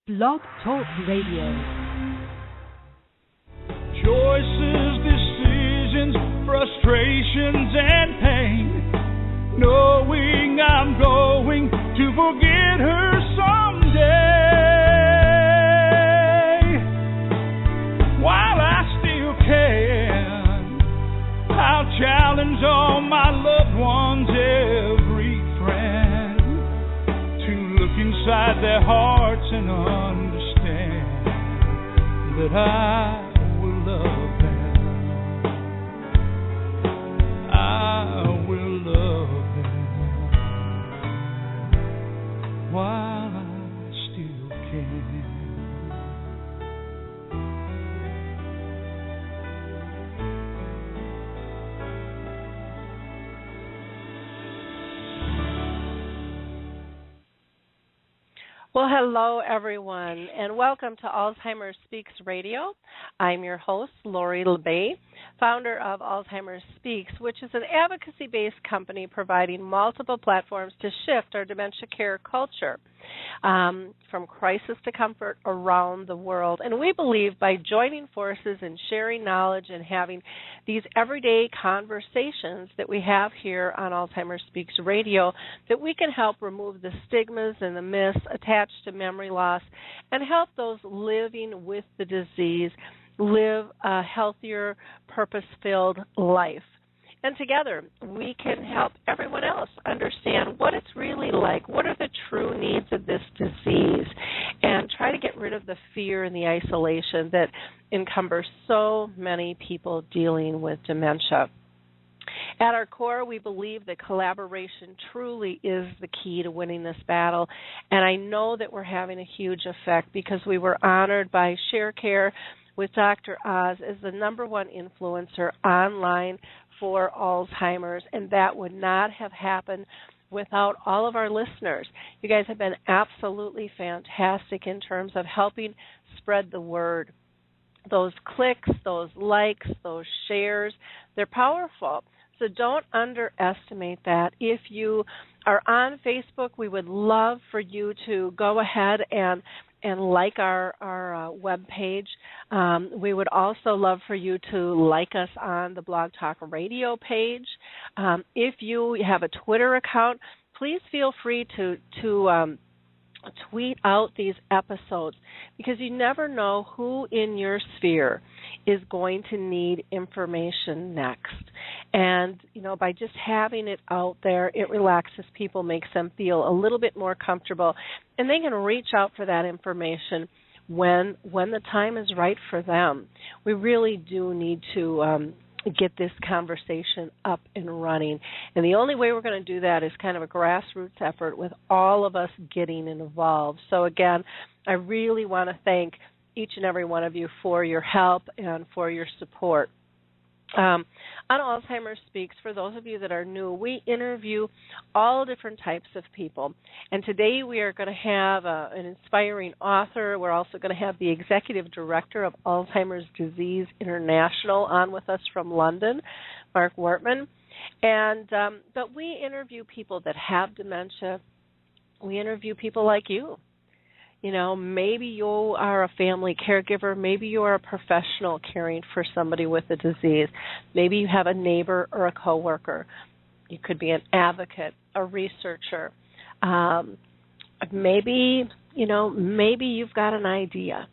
Blog Talk Radio. Choices, decisions, frustrations, and pain. Knowing I'm going to forget her someday. While I still can, I'll challenge all my loved ones, every friend, to look inside their hearts and understand that I will love them. I will love them while I still can. Well, hello, everyone, and welcome to Alzheimer Speaks Radio. I'm your host, Lori LeBay, founder of Alzheimer Speaks, which is an advocacy-based company providing multiple platforms to shift our dementia care culture from crisis to comfort around the world. And we believe by joining forces and sharing knowledge and having these everyday conversations that we have here on Alzheimer Speaks Radio, that we can help remove the stigmas and the myths attached to memory loss and help those living with the disease live a healthier, purpose-filled life. And together, we can help everyone else understand what it's really like, what are the true needs of this disease, and try to get rid of the fear and the isolation that encumbers so many people dealing with dementia. At our core, we believe that collaboration truly is the key to winning this battle, and I know that we're having a huge effect because we were honored by ShareCare with Dr. Oz as the #1 influencer online for Alzheimer's, and that would not have happened without all of our listeners. You guys have been absolutely fantastic in terms of helping spread the word. Those clicks, those likes, those shares, they're powerful. So don't underestimate that. If you are on Facebook, we would love for you to go ahead and like our webpage. We would also love for you to like us on the Blog Talk Radio page. If you have a Twitter account, please feel free to tweet out these episodes, because you never know who in your sphere is going to need information next. And, by just having it out there, it relaxes people, makes them feel a little bit more comfortable, and they can reach out for that information when the time is right for them. We really do need to get this conversation up and running. And the only way we're going to do that is kind of a grassroots effort with all of us getting involved. So again, I really want to thank each and every one of you for your help and for your support. On Alzheimer Speaks, for those of you that are new, we interview all different types of people. And today we are going to have an inspiring author. We're also going to have the executive director of Alzheimer's Disease International on with us from London, Marc Wortmann. And but we interview people that have dementia. We interview people like you. Maybe you are a family caregiver. Maybe you are a professional caring for somebody with a disease. Maybe you have a neighbor or a coworker. You could be an advocate, a researcher. Maybe you've got an idea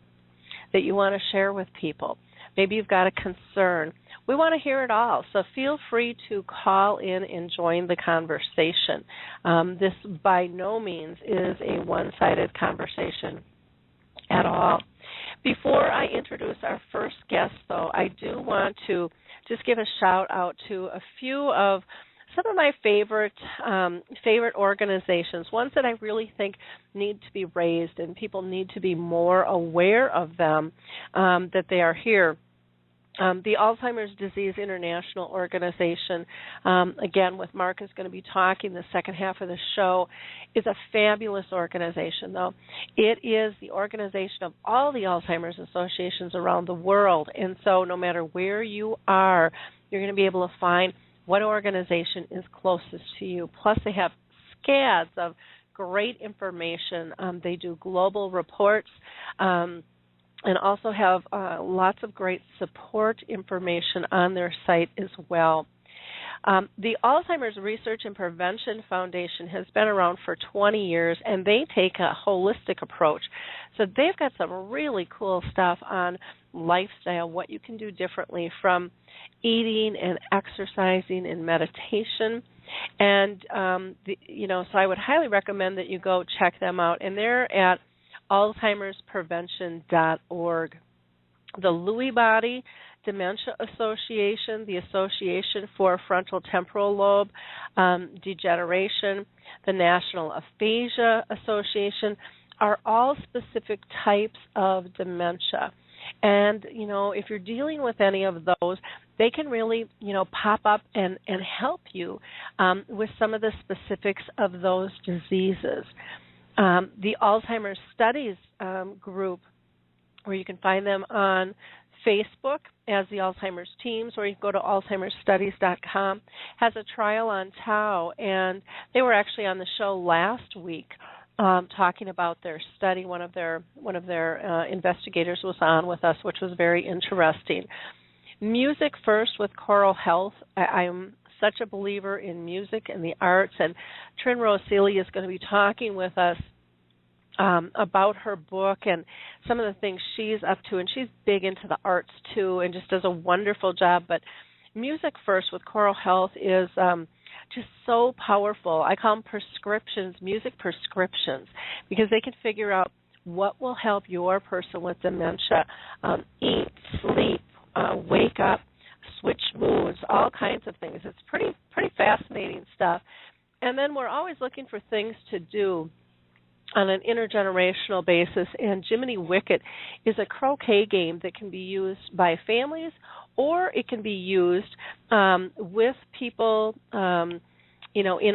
that you want to share with people. Maybe you've got a concern. We want to hear it all, so feel free to call in and join the conversation. This by no means is a one-sided conversation at all. Before I introduce our first guest, though, I do want to just give a shout-out to a few of some of my favorite organizations, ones that I really think need to be raised and people need to be more aware of them, that they are here. The Alzheimer's Disease International Organization, again, with Marc is going to be talking the second half of the show, is a fabulous organization, though. It is the organization of all the Alzheimer's associations around the world, and so no matter where you are, you're going to be able to find what organization is closest to you. Plus, they have scads of great information. They do global reports. And also have lots of great support information on their site as well. The Alzheimer's Research and Prevention Foundation has been around for 20 years, and they take a holistic approach. So they've got some really cool stuff on lifestyle, what you can do differently from eating and exercising and meditation. And, so I would highly recommend that you go check them out. And they're at alzheimersprevention.org. The Lewy Body Dementia Association, the Association for Frontal Temporal Lobe Degeneration, the National Aphasia Association are all specific types of dementia. And, if you're dealing with any of those, they can really, pop up and help you with some of the specifics of those diseases. The Alzheimer's Studies group, where you can find them on Facebook as the Alzheimer's Teams, or you can go to alzheimersstudies.com, has a trial on tau, and they were actually on the show last week talking about their study. One of their investigators was on with us, which was very interesting. Music First with Choral Health. I'm such a believer in music and the arts, and Tryn Rose Seley is going to be talking with us about her book and some of the things she's up to, and she's big into the arts too and just does a wonderful job. But Music First with Choral Health is just so powerful. I call them prescriptions, music prescriptions, because they can figure out what will help your person with dementia eat, sleep, wake up, switch moods, all kinds of things. It's pretty fascinating stuff. And then we're always looking for things to do on an intergenerational basis, and Jiminy Wicket is a croquet game that can be used by families, or it can be used with people, in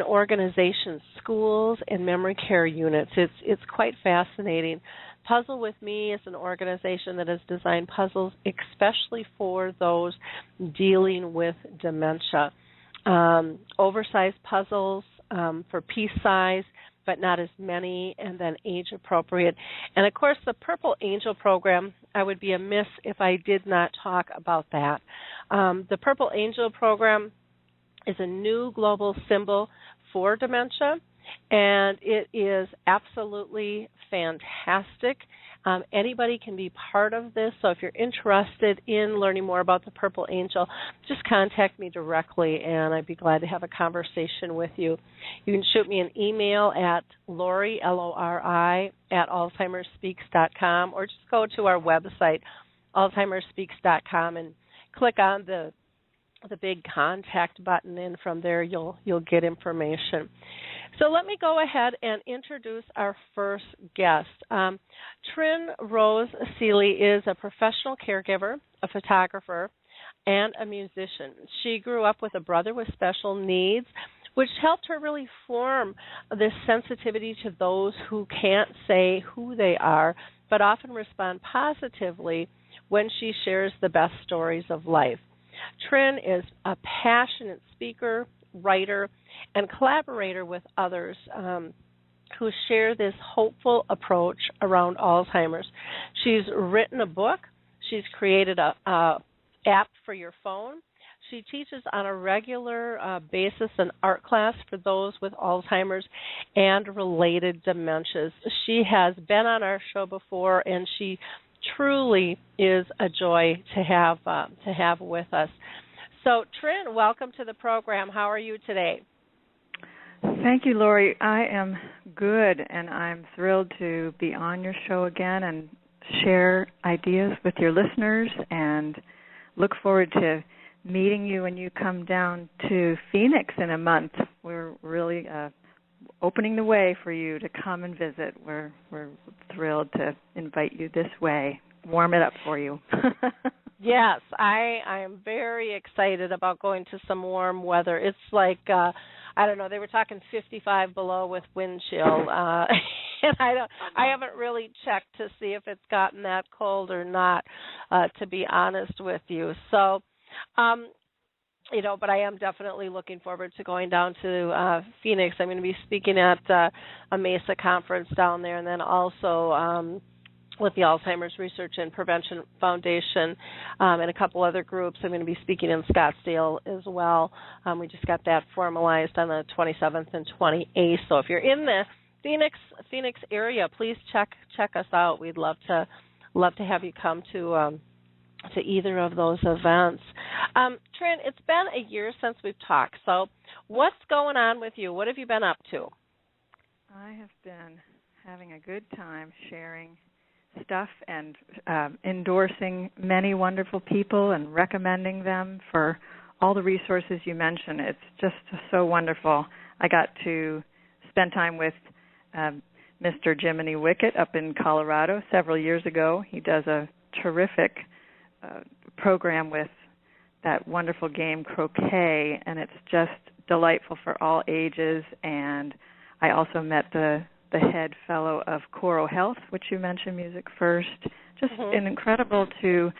organizations, schools, and memory care units. It's quite fascinating. Puzzle With Me is an organization that has designed puzzles especially for those dealing with dementia. Oversized puzzles for piece size, but not as many, and then age appropriate. And of course, the Purple Angel program, I would be amiss if I did not talk about that. The Purple Angel program is a new global symbol for dementia, and it is absolutely fantastic. Anybody can be part of this, so if you're interested in learning more about the Purple Angel, just contact me directly, and I'd be glad to have a conversation with you. You can shoot me an email at Lori, Lori, at alzheimersspeaks.com, or just go to our website, alzheimersspeaks.com, and click on the big contact button, and from there you'll get information. So let me go ahead and introduce our first guest. Tryn Rose Seley is a professional caregiver, a photographer, and a musician. She grew up with a brother with special needs, which helped her really form this sensitivity to those who can't say who they are, but often respond positively when she shares the best stories of life. Tryn is a passionate speaker, writer, and collaborator with others who share this hopeful approach around Alzheimer's. She's written a book. She's created a app for your phone. She teaches on a regular basis an art class for those with Alzheimer's and related dementias. She has been on our show before, and she truly is a joy to have with us. So, Tryn, welcome to the program. How are you today? Thank you, Lori. I am good, and I'm thrilled to be on your show again and share ideas with your listeners, and look forward to meeting you when you come down to Phoenix in a month. We're really opening the way for you to come and visit. We're thrilled to invite you this way, warm it up for you. Yes, I am very excited about going to some warm weather. It's like, I don't know, they were talking 55 below with wind chill, and I haven't really checked to see if it's gotten that cold or not, to be honest with you. So but I am definitely looking forward to going down to Phoenix. I'm going to be speaking at a MESA conference down there, and then also with the Alzheimer's Research and Prevention Foundation and a couple other groups. I'm going to be speaking in Scottsdale as well. We just got that formalized on the 27th and 28th. So if you're in the Phoenix area, please check us out. We'd love to have you come to either of those events. Tryn, it's been a year since we've talked. So what's going on with you? What have you been up to? I have been having a good time sharing stuff and endorsing many wonderful people and recommending them for all the resources you mentioned. It's just so wonderful. I got to spend time with Mr. Jiminy Wickett up in Colorado several years ago. He does a terrific program with that wonderful game croquet, and it's just delightful for all ages. And I also met the head fellow of Choral Health, which you mentioned, Music First. Just incredible to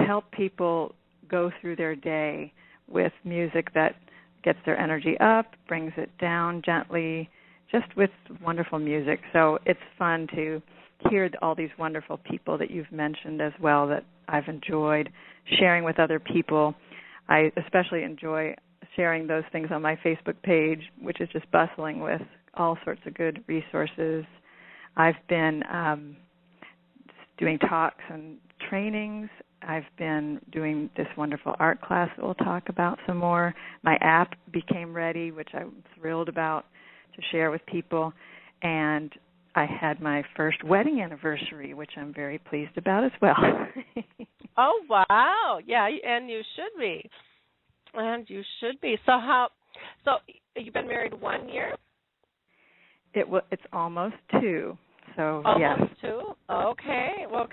help people go through their day with music that gets their energy up, brings it down gently, just with wonderful music. So it's fun to hear all these wonderful people that you've mentioned as well that I've enjoyed sharing with other people. I especially enjoy sharing those things on my Facebook page, which is just bustling with all sorts of good resources. I've been doing talks and trainings. I've been doing this wonderful art class that we'll talk about some more. My app became ready, which I'm thrilled about to share with people. And I had my first wedding anniversary, which I'm very pleased about as well. Oh, wow. Yeah, and you should be. And you should be. So you've been married 1 year? It's almost 2. So almost yes. 2? Okay. Well,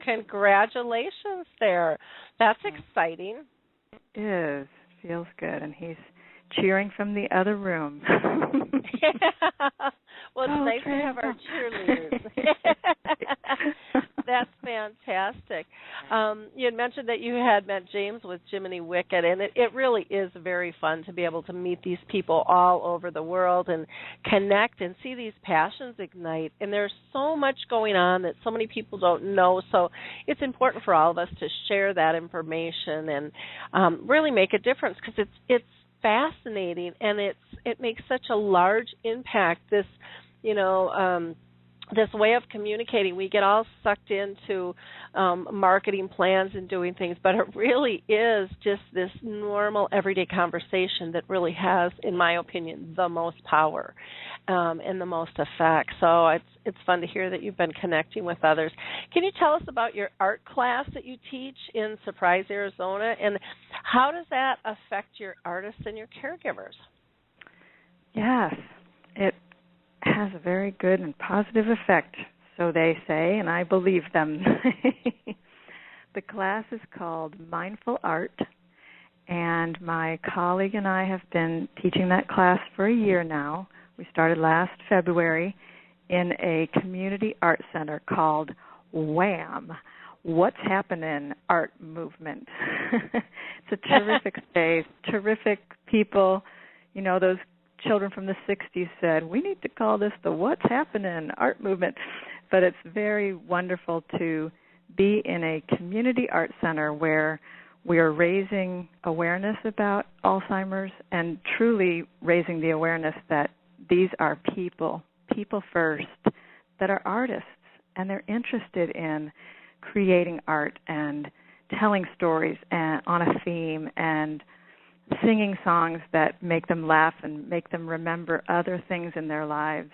congratulations there. That's exciting. It is. Feels good. And he's cheering from the other room. Well, it's nice to have our cheerleaders. That's fantastic. You had mentioned that you had met James with Jiminy Wickett, and it really is very fun to be able to meet these people all over the world and connect and see these passions ignite. And there's so much going on that so many people don't know, so it's important for all of us to share that information and really make a difference, because it's fascinating, and it makes such a large impact. This way of communicating, we get all sucked into marketing plans and doing things, but it really is just this normal everyday conversation that really has, in my opinion, the most power and the most effect. So it's fun to hear that you've been connecting with others. Can you tell us about your art class that you teach in Surprise, Arizona, and how does that affect your artists and your caregivers? Yes, it has a very good and positive effect, so they say, and I believe them. The class is called Mindful Art, and my colleague and I have been teaching that class for a year now. We started last February in a community art center called WHAM, What's Happening Art Movement. It's a terrific space, terrific people. Those children from the 60s said, we need to call this the What's Happening Art Movement. But it's very wonderful to be in a community art center where we are raising awareness about Alzheimer's and truly raising the awareness that these are people first, that are artists, and they're interested in creating art and telling stories on a theme and singing songs that make them laugh and make them remember other things in their lives.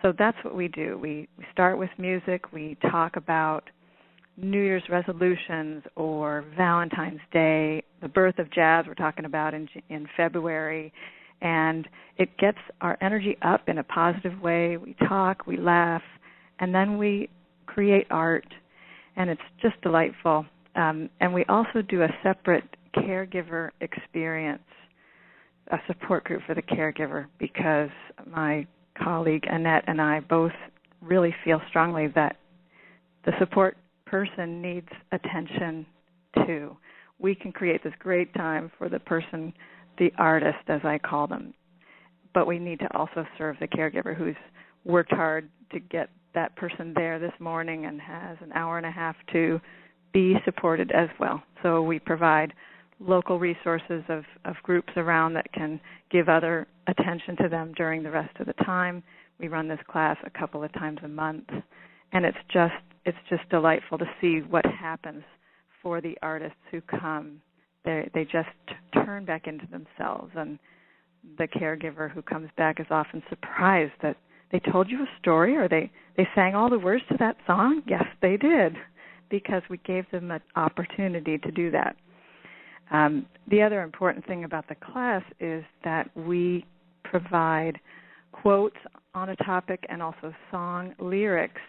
So that's what we do. We start with music. We talk about New Year's resolutions or Valentine's Day, the birth of jazz we're talking about in February, and it gets our energy up in a positive way. We talk, we laugh, and then we create art, and it's just delightful. And we also do a separate caregiver experience, a support group for the caregiver, because my colleague Annette and I both really feel strongly that the support person needs attention too. we can create this great time for the person, the artist, as I call them. But we need to also serve the caregiver who's worked hard to get that person there this morning and has an hour and a half to be supported as well. So we provide local resources of groups around that can give other attention to them during the rest of the time. We run this class a couple of times a month, and it's just delightful to see what happens for the artists who come. They just turn back into themselves, and the caregiver who comes back is often surprised that they told you a story, or they sang all the words to that song. Yes, they did, because we gave them an opportunity to do that. The other important thing about the class is that we provide quotes on a topic and also song lyrics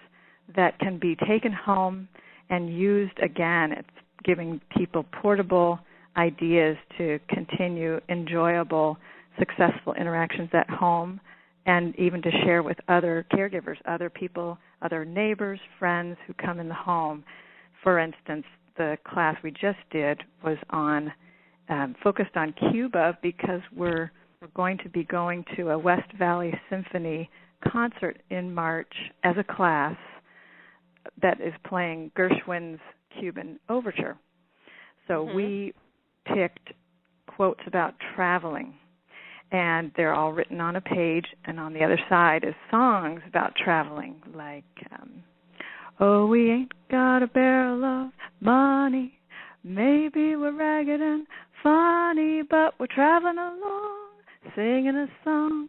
that can be taken home and used again. It's giving people portable ideas to continue enjoyable, successful interactions at home, and even to share with other caregivers, other people, other neighbors, friends who come in the home. For instance, the class we just did was focused on Cuba, because we're going to be going to a West Valley Symphony concert in March as a class that is playing Gershwin's Cuban Overture. So we picked quotes about traveling, and they're all written on a page, and on the other side is songs about traveling, like, oh, we ain't got a barrel of money, maybe we're ragged and funny, but we're traveling along, singing a song,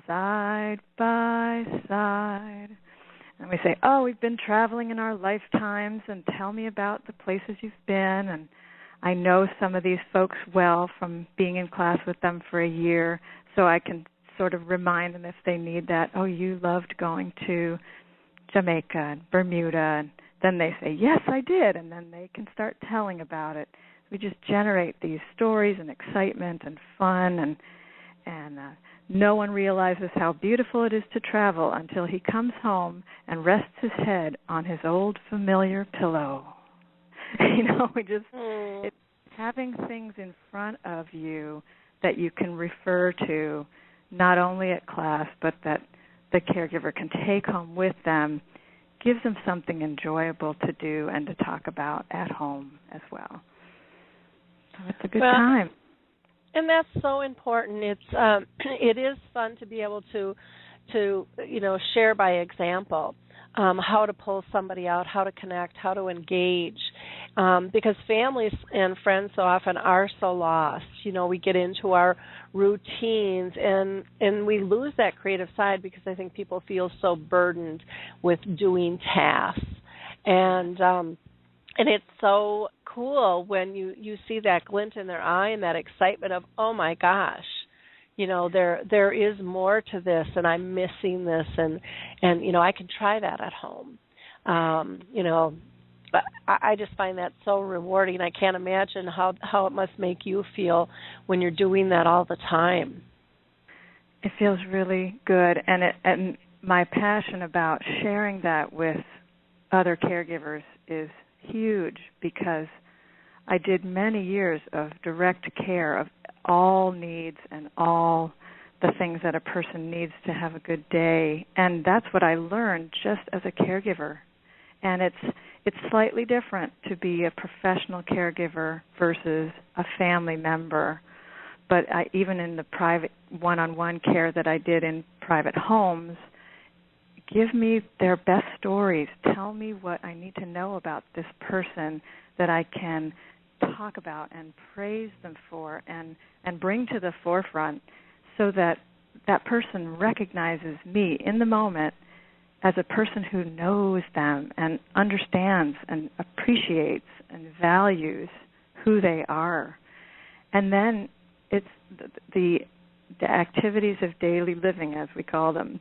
side by side. And we say, oh, we've been traveling in our lifetimes, and tell me about the places you've been. And I know some of these folks well from being in class with them for a year, so I can sort of remind them if they need that, oh, you loved going to Jamaica and Bermuda. And then they say, yes, I did, and then they can start telling about it. We just generate these stories and excitement and fun, and no one realizes how beautiful it is to travel until he comes home and rests his head on his old familiar pillow. It's having things in front of you that you can refer to, not only at class, but that the caregiver can take home with them, gives them something enjoyable to do and to talk about at home as well. So it's a good time. And that's so important. It is fun to be able to share by example how to pull somebody out, how to connect, how to engage, because families and friends so often are so lost. We get into our routines and we lose that creative side because I think people feel so burdened with doing tasks. And it's so cool when you see that glint in their eye and that excitement of, oh my gosh, there is more to this, and I'm missing this, and I can try that at home. But I just find that so rewarding. I can't imagine how it must make you feel when you're doing that all the time. It feels really good, and my passion about sharing that with other caregivers is huge, because I did many years of direct care of all needs and all the things that a person needs to have a good day, and that's what I learned just as a caregiver. And it's slightly different to be a professional caregiver versus a family member. But even in the private one-on-one care that I did in private homes, give me their best stories. Tell me what I need to know about this person that I can talk about and praise them for and bring to the forefront, so that that person recognizes me in the moment as a person who knows them and understands and appreciates and values who they are. And then it's the activities of daily living, as we call them,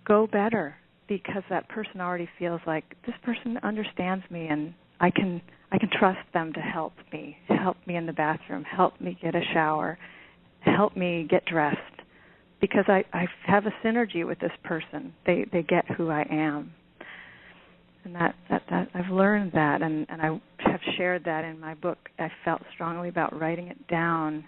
go better, because that person already feels like this person understands me, and I can trust them to help me in the bathroom, help me get a shower, help me get dressed, because I have a synergy with this person. They get who I am. And that I've learned that, and I have have shared that in my book. I felt strongly about writing it down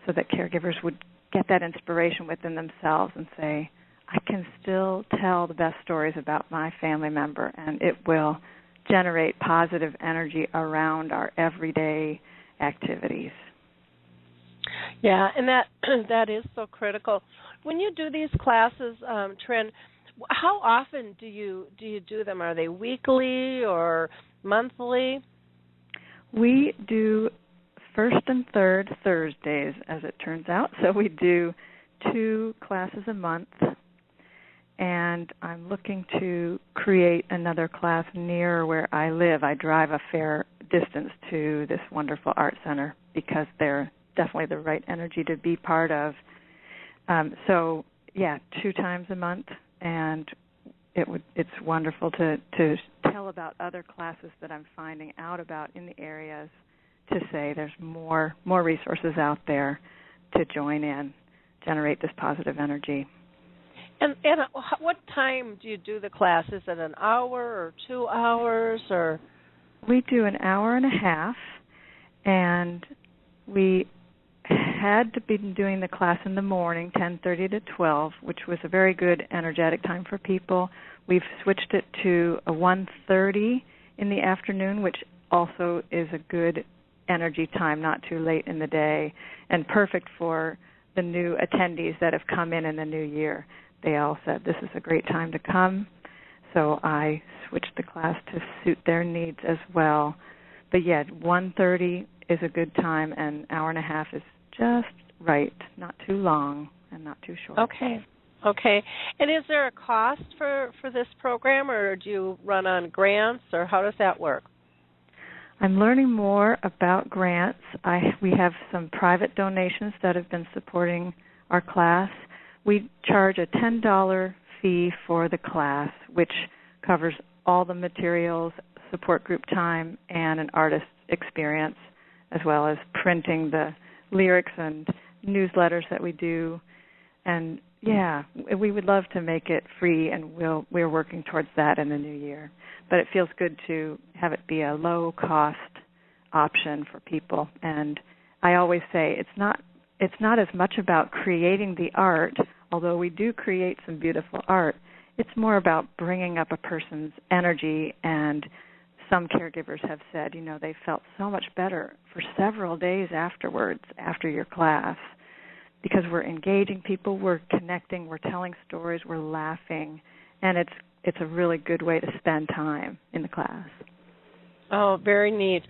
so that caregivers would get that inspiration within themselves and say, I can still tell the best stories about my family member, and it will generate positive energy around our everyday activities. Yeah, and that is so critical. When you do these classes, Tryn, how often do you do them? Are they weekly or monthly? We do first and third Thursdays, as it turns out. So we do 2 classes a month, and I'm looking to create another class near where I live. I drive a fair distance to this wonderful art center because they're definitely the right energy to be part of. So, 2 times a month, and it's wonderful to tell about other classes that I'm finding out about in the areas, to say there's more resources out there to join in, generate this positive energy. And what time do you do the class? Is it an hour or 2 hours or? We do an hour and a half, and we had to be doing the class in the morning, 10:30 to 12, which was a very good energetic time for people. We've switched it to a 1:30 in the afternoon, which also is a good energy time, not too late in the day, and perfect for the new attendees that have come in the new year. They all said this is a great time to come, so I switched the class to suit their needs as well. But 1:30 is a good time, and an hour and a half is just right, not too long and not too short. Okay. And is there a cost for this program, or do you run on grants, or how does that work? I'm learning more about grants. We have some private donations that have been supporting our class. We charge a $10 fee for the class, which covers all the materials, support group time, and an artist experience, as well as printing the lyrics and newsletters that we do. And we would love to make it free, and we're working towards that in the new year. But it feels good to have it be a low-cost option for people. And I always say it's not as much about creating the art, although we do create some beautiful art. It's more about bringing up a person's energy, and some caregivers have said, they felt so much better for several days afterwards, after your class, because we're engaging people, we're connecting, we're telling stories, we're laughing, and it's a really good way to spend time in the class. Oh, very neat.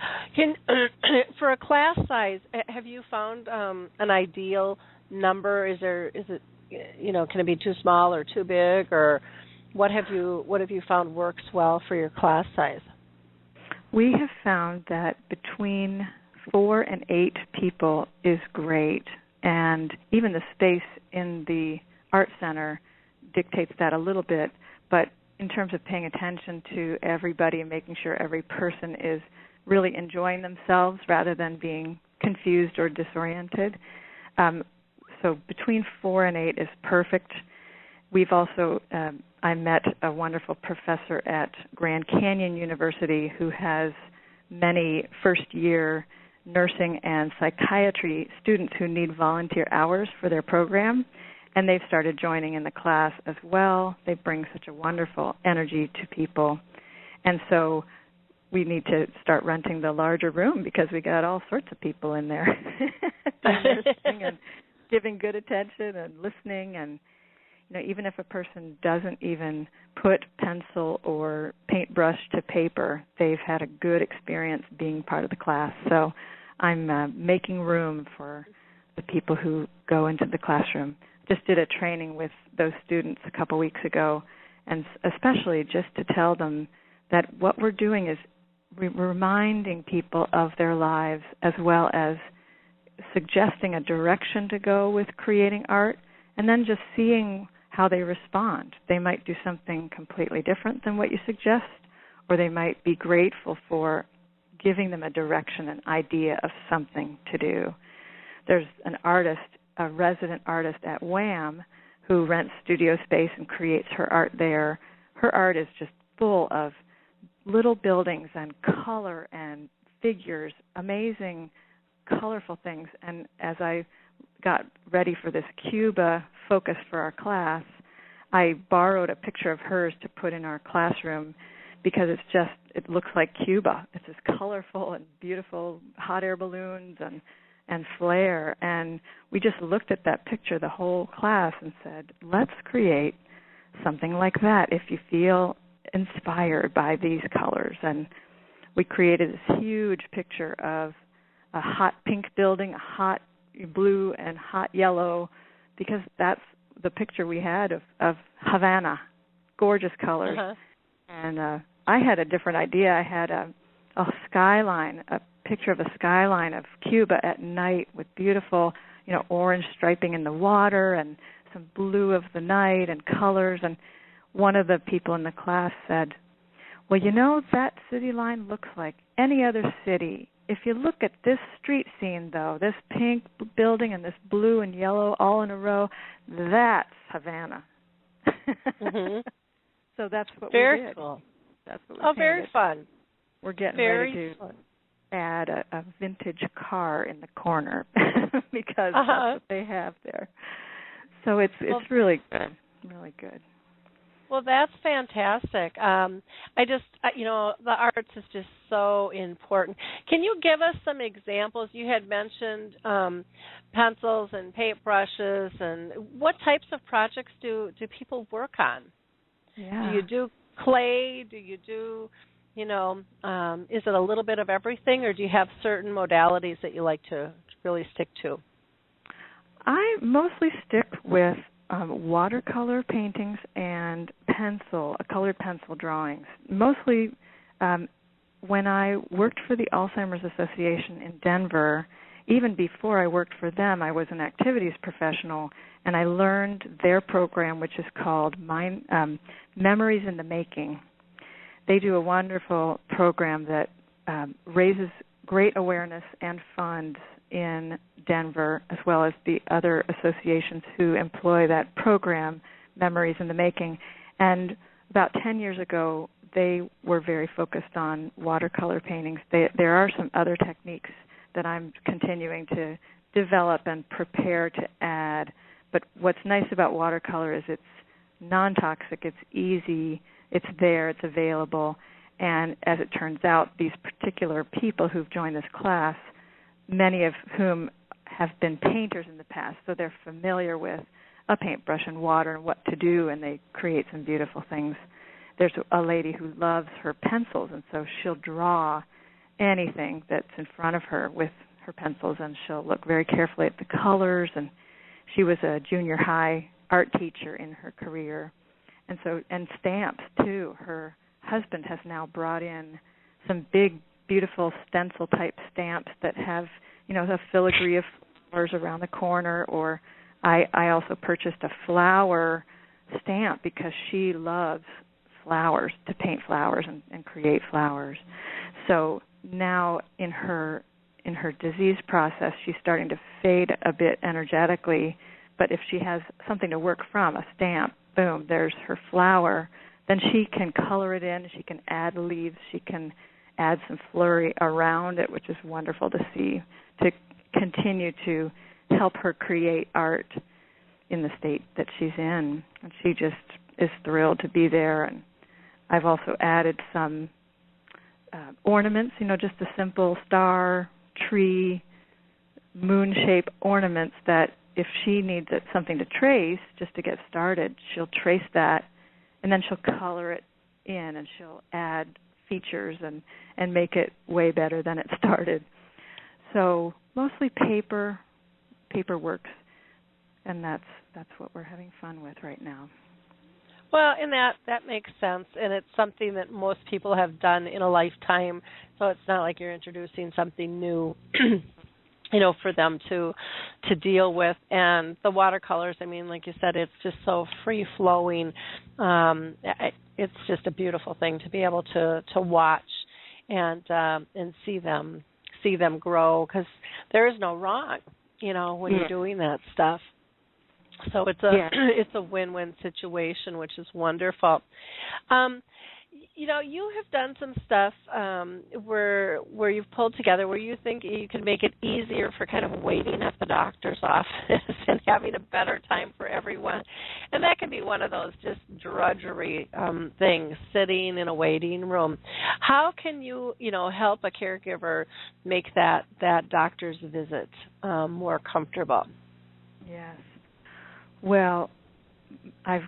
For a class size, have you found an ideal number? Is it can it be too small or too big, or what have you found works well for your class size? We have found that between 4 and 8 people is great, and even the space in the art center dictates that a little bit, but in terms of paying attention to everybody and making sure every person is really enjoying themselves rather than being confused or disoriented. So between 4 and 8 is perfect. We've also, I met a wonderful professor at Grand Canyon University who has many first-year nursing and psychiatry students who need volunteer hours for their program, and they've started joining in the class as well. They bring such a wonderful energy to people. And so we need to start renting the larger room because we got all sorts of people in there nursing and giving good attention and listening. And even if a person doesn't even put pencil or paintbrush to paper, they've had a good experience being part of the class. So I'm making room for the people who go into the classroom. Just did a training with those students a couple weeks ago, and especially just to tell them that what we're doing is reminding people of their lives, as well as suggesting a direction to go with creating art, and then just seeing how they respond. They might do something completely different than what you suggest, or they might be grateful for giving them a direction, an idea of something to do. There's an artist, a resident artist at WHAM, who rents studio space and creates her art there. Her art is just full of little buildings and color and figures, amazing, colorful things. And as I got ready for this Cuba focus for our class, I borrowed a picture of hers to put in our classroom because it looks like Cuba. It's this colorful and beautiful hot air balloons and flare. And we just looked at that picture, the whole class, and said, let's create something like that if you feel inspired by these colors. And we created this huge picture of a hot pink building, a hot blue and hot yellow, because that's the picture we had of Havana, gorgeous colors. Uh-huh. And I had a different idea. I had a skyline, a picture of a skyline of Cuba at night with beautiful, orange striping in the water and some blue of the night and colors. And one of the people in the class said, well, that city line looks like any other city. If you look at this street scene, though, this pink building and this blue and yellow all in a row, that's Havana. Mm-hmm. So that's what very we did. Cool. That's what we painted. Very fun. We're getting very ready to fun. add a vintage car in the corner because that's what they have there. So it's really good, really good. Well, that's fantastic. The arts is just so important. Can you give us some examples? You had mentioned pencils and paintbrushes, and what types of projects do people work on? Yeah. Do you do clay? Do you do, is it a little bit of everything, or do you have certain modalities that you like to really stick to? I mostly stick with watercolor paintings and colored pencil drawings. Mostly when I worked for the Alzheimer's Association in Denver, even before I worked for them, I was an activities professional, and I learned their program, which is called Memories in the Making. They do a wonderful program that raises great awareness and funds in Denver, as well as the other associations who employ that program, Memories in the Making. And about 10 years ago, they were very focused on watercolor paintings. There are some other techniques that I'm continuing to develop and prepare to add. But what's nice about watercolor is it's non-toxic, it's easy, it's there, it's available. And as it turns out, these particular people who've joined this class, many of whom have been painters in the past, so they're familiar with a paintbrush and water and what to do, and they create some beautiful things. There's a lady who loves her pencils, and so she'll draw anything that's in front of her with her pencils, and she'll look very carefully at the colors. And she was a junior high art teacher in her career, and stamps too. Her husband has now brought in some big, beautiful stencil-type stamps that have, a filigree of flowers around the corner. Or I also purchased a flower stamp because she loves flowers, to paint flowers and create flowers. So now in her disease process, she's starting to fade a bit energetically, but if she has something to work from, a stamp, boom, there's her flower, then she can color it in, she can add leaves, she can add some flurry around it, which is wonderful to see, to continue to help her create art in the state that she's in. And she just is thrilled to be there. And I've also added some ornaments, just a simple star, tree, moon-shaped ornaments that if she needs something to trace just to get started, she'll trace that, and then she'll color it in, and she'll add features and make it way better than it started. So mostly paper works, and that's what we're having fun with right now. Well, and that makes sense, and it's something that most people have done in a lifetime, so it's not like you're introducing something new, for them to deal with. And the watercolors, like you said, it's just so free-flowing. It's just a beautiful thing to be able to watch and see them grow, because there is no wrong, when you're doing that stuff. So it's a win-win situation, which is wonderful. you have done some stuff where you've pulled together where you think you can make it easier for kind of waiting at the doctor's office and having a better time for everyone. And that can be one of those just drudgery things, sitting in a waiting room. How can you, help a caregiver make that doctor's visit more comfortable? Yes. Well, I've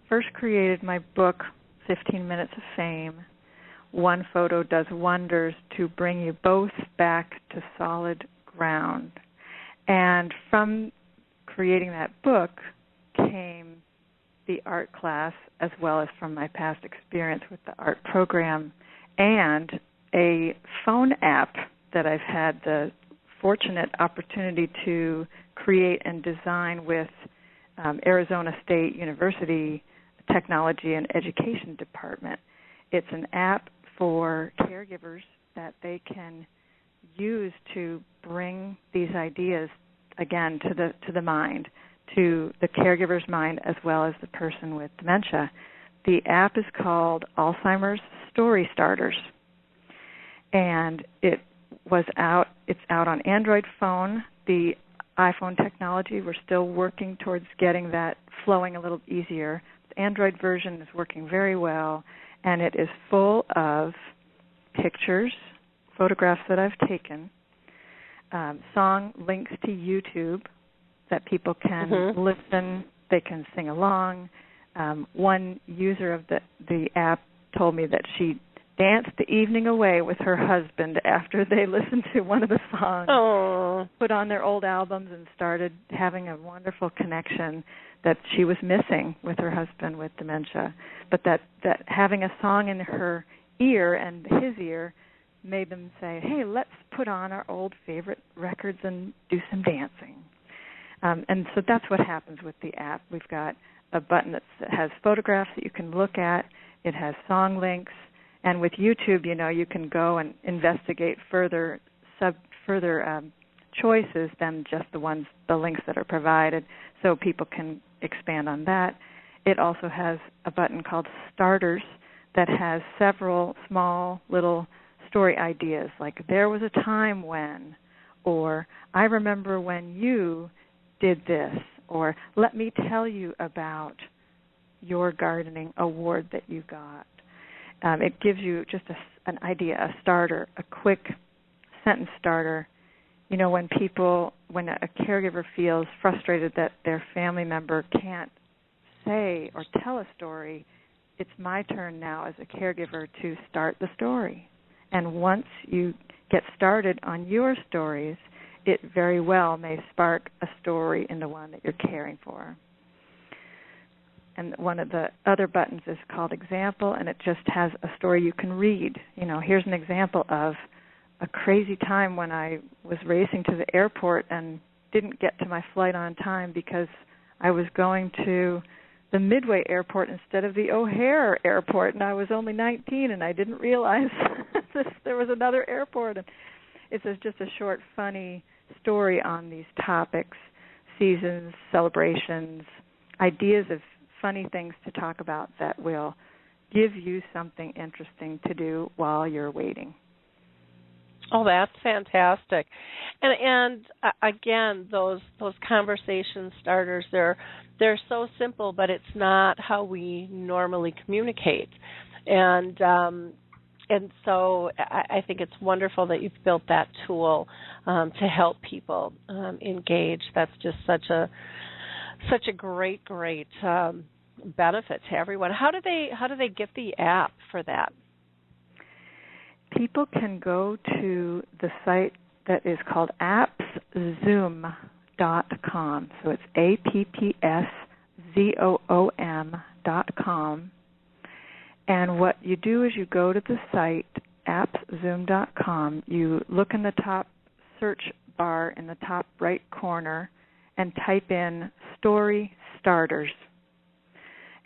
first created my book, 15 Minutes of Fame. One photo does wonders to bring you both back to solid ground. And from creating that book came the art class, as well as from my past experience with the art program, and a phone app that I've had the fortunate opportunity to create and design with Arizona State University Technology and Education Department. It's an app for caregivers that they can use to bring these ideas again to the mind, to the caregiver's mind as well as the person with dementia. The app is called Alzheimer's Story Starters, and it's out on Android phone. The iPhone technology, we're still working towards getting that flowing a little easier. The Android version is working very well, and it is full of pictures, photographs that I've taken, song links to YouTube that people can listen, they can sing along. One user of the app told me that she danced the evening away with her husband after they listened to one of the songs. Aww. Put on their old albums and started having a wonderful connection that she was missing with her husband with dementia. But that having a song in her ear and his ear made them say, hey, let's put on our old favorite records and do some dancing. And so that's what happens with the app. We've got a button that has photographs that you can look at. It has song links. And with YouTube, you can go and investigate further choices than just the links that are provided, so people can expand on that. It also has a button called Starters that has several small little story ideas, like there was a time when, or I remember when you did this, or let me tell you about your gardening award that you got. It gives you just an idea, a starter, a quick sentence starter. When a caregiver feels frustrated that their family member can't say or tell a story, it's my turn now as a caregiver to start the story. And once you get started on your stories, it very well may spark a story in the one that you're caring for. And one of the other buttons is called Example, and it just has a story you can read. Here's an example of a crazy time when I was racing to the airport and didn't get to my flight on time because I was going to the Midway Airport instead of the O'Hare Airport, and I was only 19, and I didn't realize there was another airport. And it's just a short, funny story on these topics, seasons, celebrations, ideas of funny things to talk about that will give you something interesting to do while you're waiting. Oh, that's fantastic. And again, those conversation starters, they're so simple, but it's not how we normally communicate. And so I think it's wonderful that you've built that tool to help people engage. That's just such a great benefit to everyone. How do they get the app for that? People can go to the site that is called appszoom.com. So it's appszoom.com. And what you do is you go to the site, appszoom.com. You look in the top search bar in the top right corner and type in Story Starters.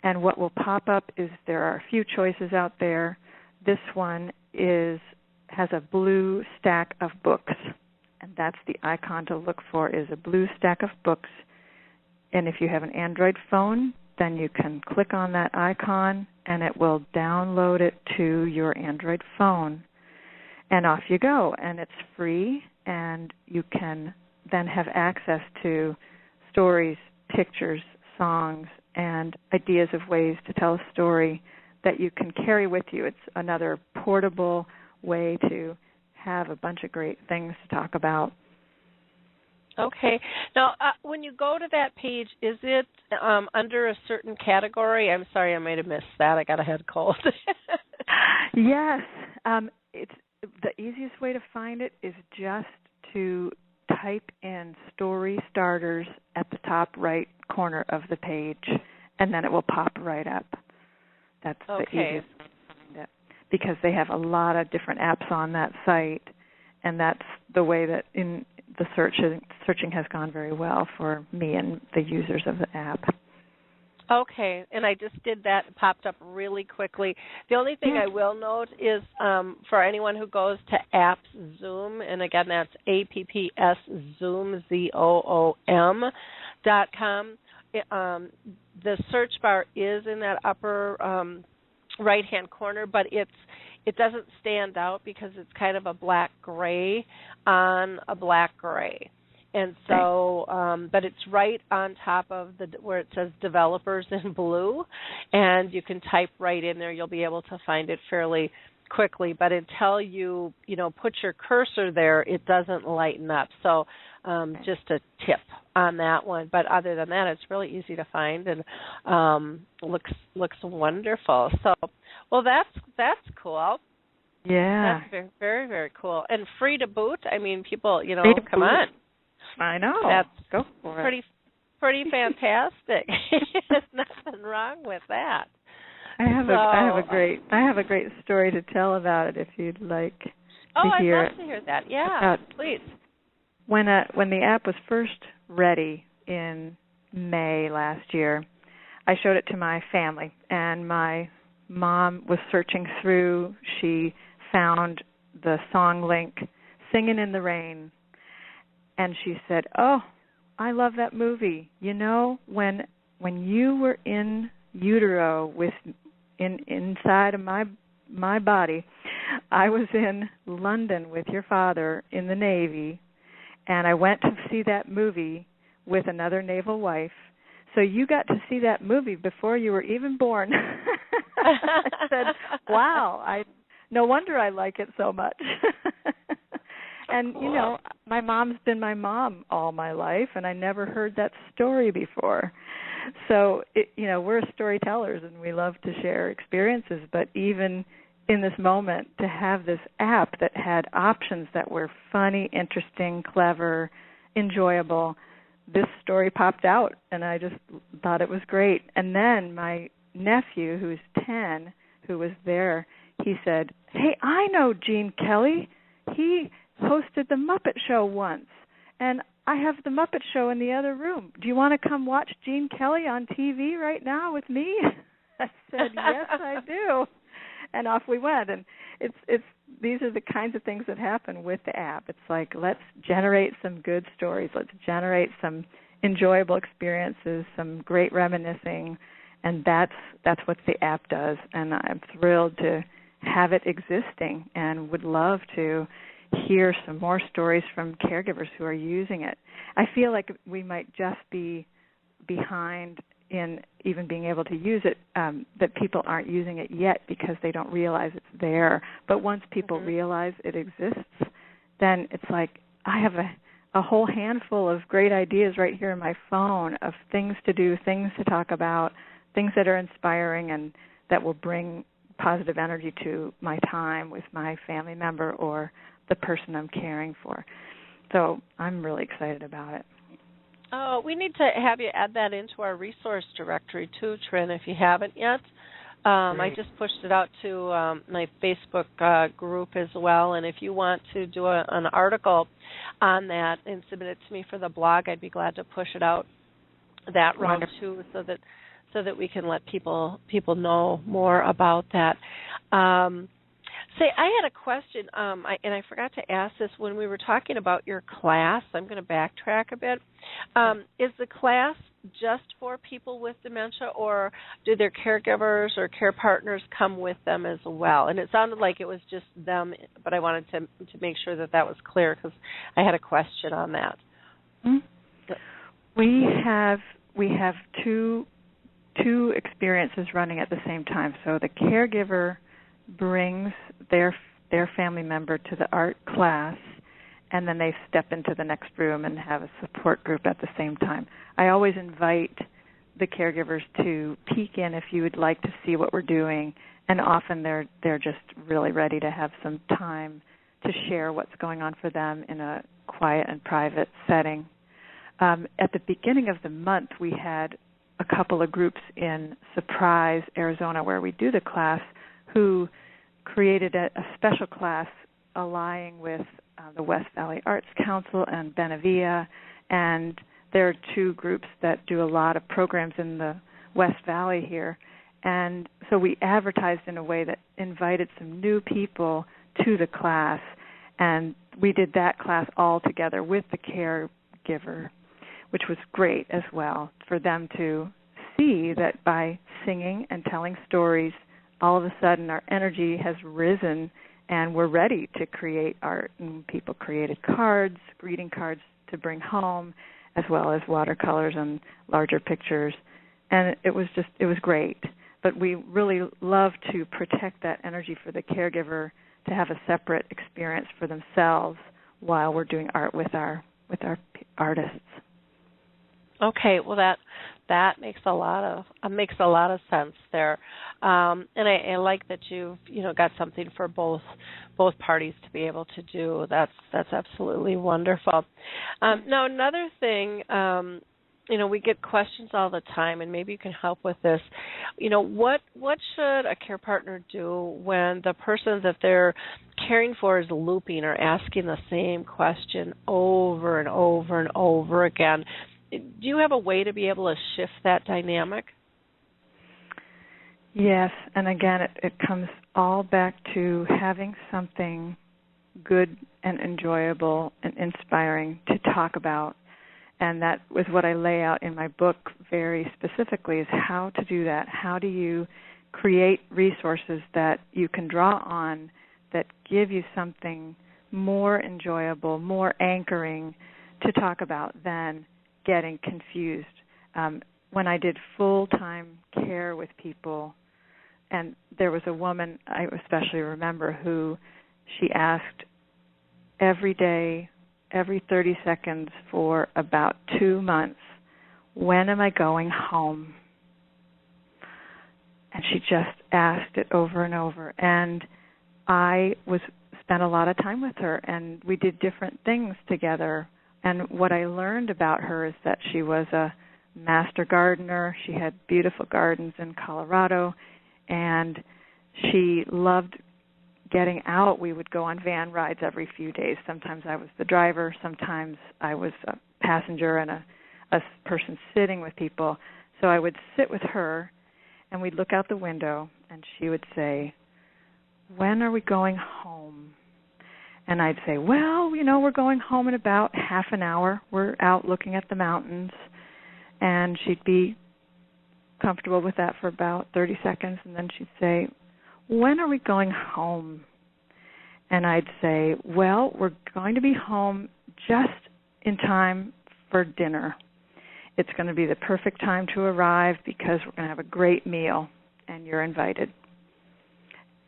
And what will pop up is there are a few choices out there. This one has a blue stack of books, and that's the icon to look for, is a blue stack of books. And if you have an Android phone, then you can click on that icon and it will download it to your Android phone. And off you go. And it's free, and you can then have access to stories, pictures, songs, and ideas of ways to tell a story that you can carry with you. It's another portable way to have a bunch of great things to talk about. Okay. Now, when you go to that page, is it under a certain category? I'm sorry, I might have missed that. I got a head cold. Yes. It's the easiest way to find it is just to type in story starters at the top right corner of the page, and then it will pop right up. That's the easiest way to find it, because they have a lot of different apps on that site, and that's the way that in the searching has gone very well for me and the users of the app. Okay, and I just did that. It popped up really quickly. The only thing I will note is for anyone who goes to Apps Zoom, and again, that's APPS Zoom.com. The search bar is in that upper right-hand corner, but it doesn't stand out because it's kind of a black-gray on a black-gray. And so, but it's right on top of where it says developers in blue, and you can type right in there. You'll be able to find it fairly quickly, but until you put your cursor there, it doesn't lighten up. So just a tip on that one. But other than that, it's really easy to find, and looks wonderful. So, well, that's cool. Yeah. That's very, very, very cool. And free to boot. I mean, people, come on. I know. That's Go for pretty fantastic. There's nothing wrong with that. I have a great story to tell about it if you'd like to hear. I'd love to hear that. Yeah, please. When the app was first ready in May last year, I showed it to my family, and my mom was searching through. She found the song link, "Singin' in the Rain," and she said, "Oh, I love that movie. When you were in utero inside of my body, I was in London with your father in the Navy, and I went to see that movie with another naval wife. So you got to see that movie before you were even born." I said, "Wow, no wonder I like it so much." And, my mom's been my mom all my life, and I never heard that story before. So, we're storytellers, and we love to share experiences, but even in this moment, to have this app that had options that were funny, interesting, clever, enjoyable, this story popped out, and I just thought it was great. And then my nephew, who's 10, who was there, he said, "Hey, I know Gene Kelly. He hosted the Muppet Show once, and I have the Muppet Show in the other room. Do you want to come watch Gene Kelly on TV right now with me?" I said, "Yes, I do." And off we went. And these are the kinds of things that happen with the app. It's like, let's generate some good stories. Let's generate some enjoyable experiences, some great reminiscing, and that's what the app does. And I'm thrilled to have it existing, and would love to hear some more stories from caregivers who are using it. I feel like we might just be behind in even being able to use it, that people aren't using it yet because they don't realize it's there. But once people realize it exists, then it's like I have a whole handful of great ideas right here in my phone of things to do, things to talk about, things that are inspiring and that will bring positive energy to my time with my family member or the person I'm caring for. So I'm really excited about it. Oh, we need to have you add that into our resource directory too, Tryn, if you haven't yet. I just pushed it out to my Facebook group as well, and if you want to do an article on that and submit it to me for the blog, I'd be glad to push it out that route too, so that we can let people know more about that. Say, I had a question, and I forgot to ask this when we were talking about your class. I'm going to backtrack a bit. Is the class just for people with dementia, or do their caregivers or care partners come with them as well? And it sounded like it was just them, but I wanted to make sure that was clear because I had a question on that. Mm-hmm. We have two experiences running at the same time. So the caregiver brings their family member to the art class, and then they step into the next room and have a support group at the same time. I always invite the caregivers to peek in if you would like to see what we're doing, and often they're just really ready to have some time to share what's going on for them in a quiet and private setting. At the beginning of the month, we had a couple of groups in Surprise, Arizona, where we do the class, who created a special class allying with the West Valley Arts Council and Benavia, and there are two groups that do a lot of programs in the West Valley here. And so we advertised in a way that invited some new people to the class, and we did that class all together with the caregiver, which was great as well for them to see that by singing and telling stories, all of a sudden our energy has risen and we're ready to create art. And people created cards, greeting cards to bring home, as well as watercolors and larger pictures. And it was great. But we really love to protect that energy for the caregiver to have a separate experience for themselves while we're doing art with our artists. Okay, well that makes a lot of sense there, and I like that you've got something for both parties to be able to do. That's absolutely wonderful. Now another thing, we get questions all the time, and maybe you can help with this. What should a care partner do when the person that they're caring for is looping or asking the same question over and over and over again? Do you have a way to be able to shift that dynamic? Yes, and again, it comes all back to having something good and enjoyable and inspiring to talk about. And that was what I lay out in my book very specifically, is how to do that. How do you create resources that you can draw on that give you something more enjoyable, more anchoring to talk about than getting confused. When I did full-time care with people, and there was a woman I especially remember who she asked every day, every 30 seconds for about 2 months, when am I going home? And she just asked it over and over. And I spent a lot of time with her, and we did different things together. And what I learned about her is that she was a master gardener. She had beautiful gardens in Colorado, and she loved getting out. We would go on van rides every few days. Sometimes I was the driver. Sometimes I was a passenger and a person sitting with people. So I would sit with her, and we'd look out the window, and she would say, "When are we going home?" And I'd say, "Well, we're going home in about half an hour. We're out looking at the mountains." And she'd be comfortable with that for about 30 seconds, and then she'd say, "When are we going home?" And I'd say, "Well, we're going to be home just in time for dinner. It's going to be the perfect time to arrive because we're going to have a great meal, and you're invited."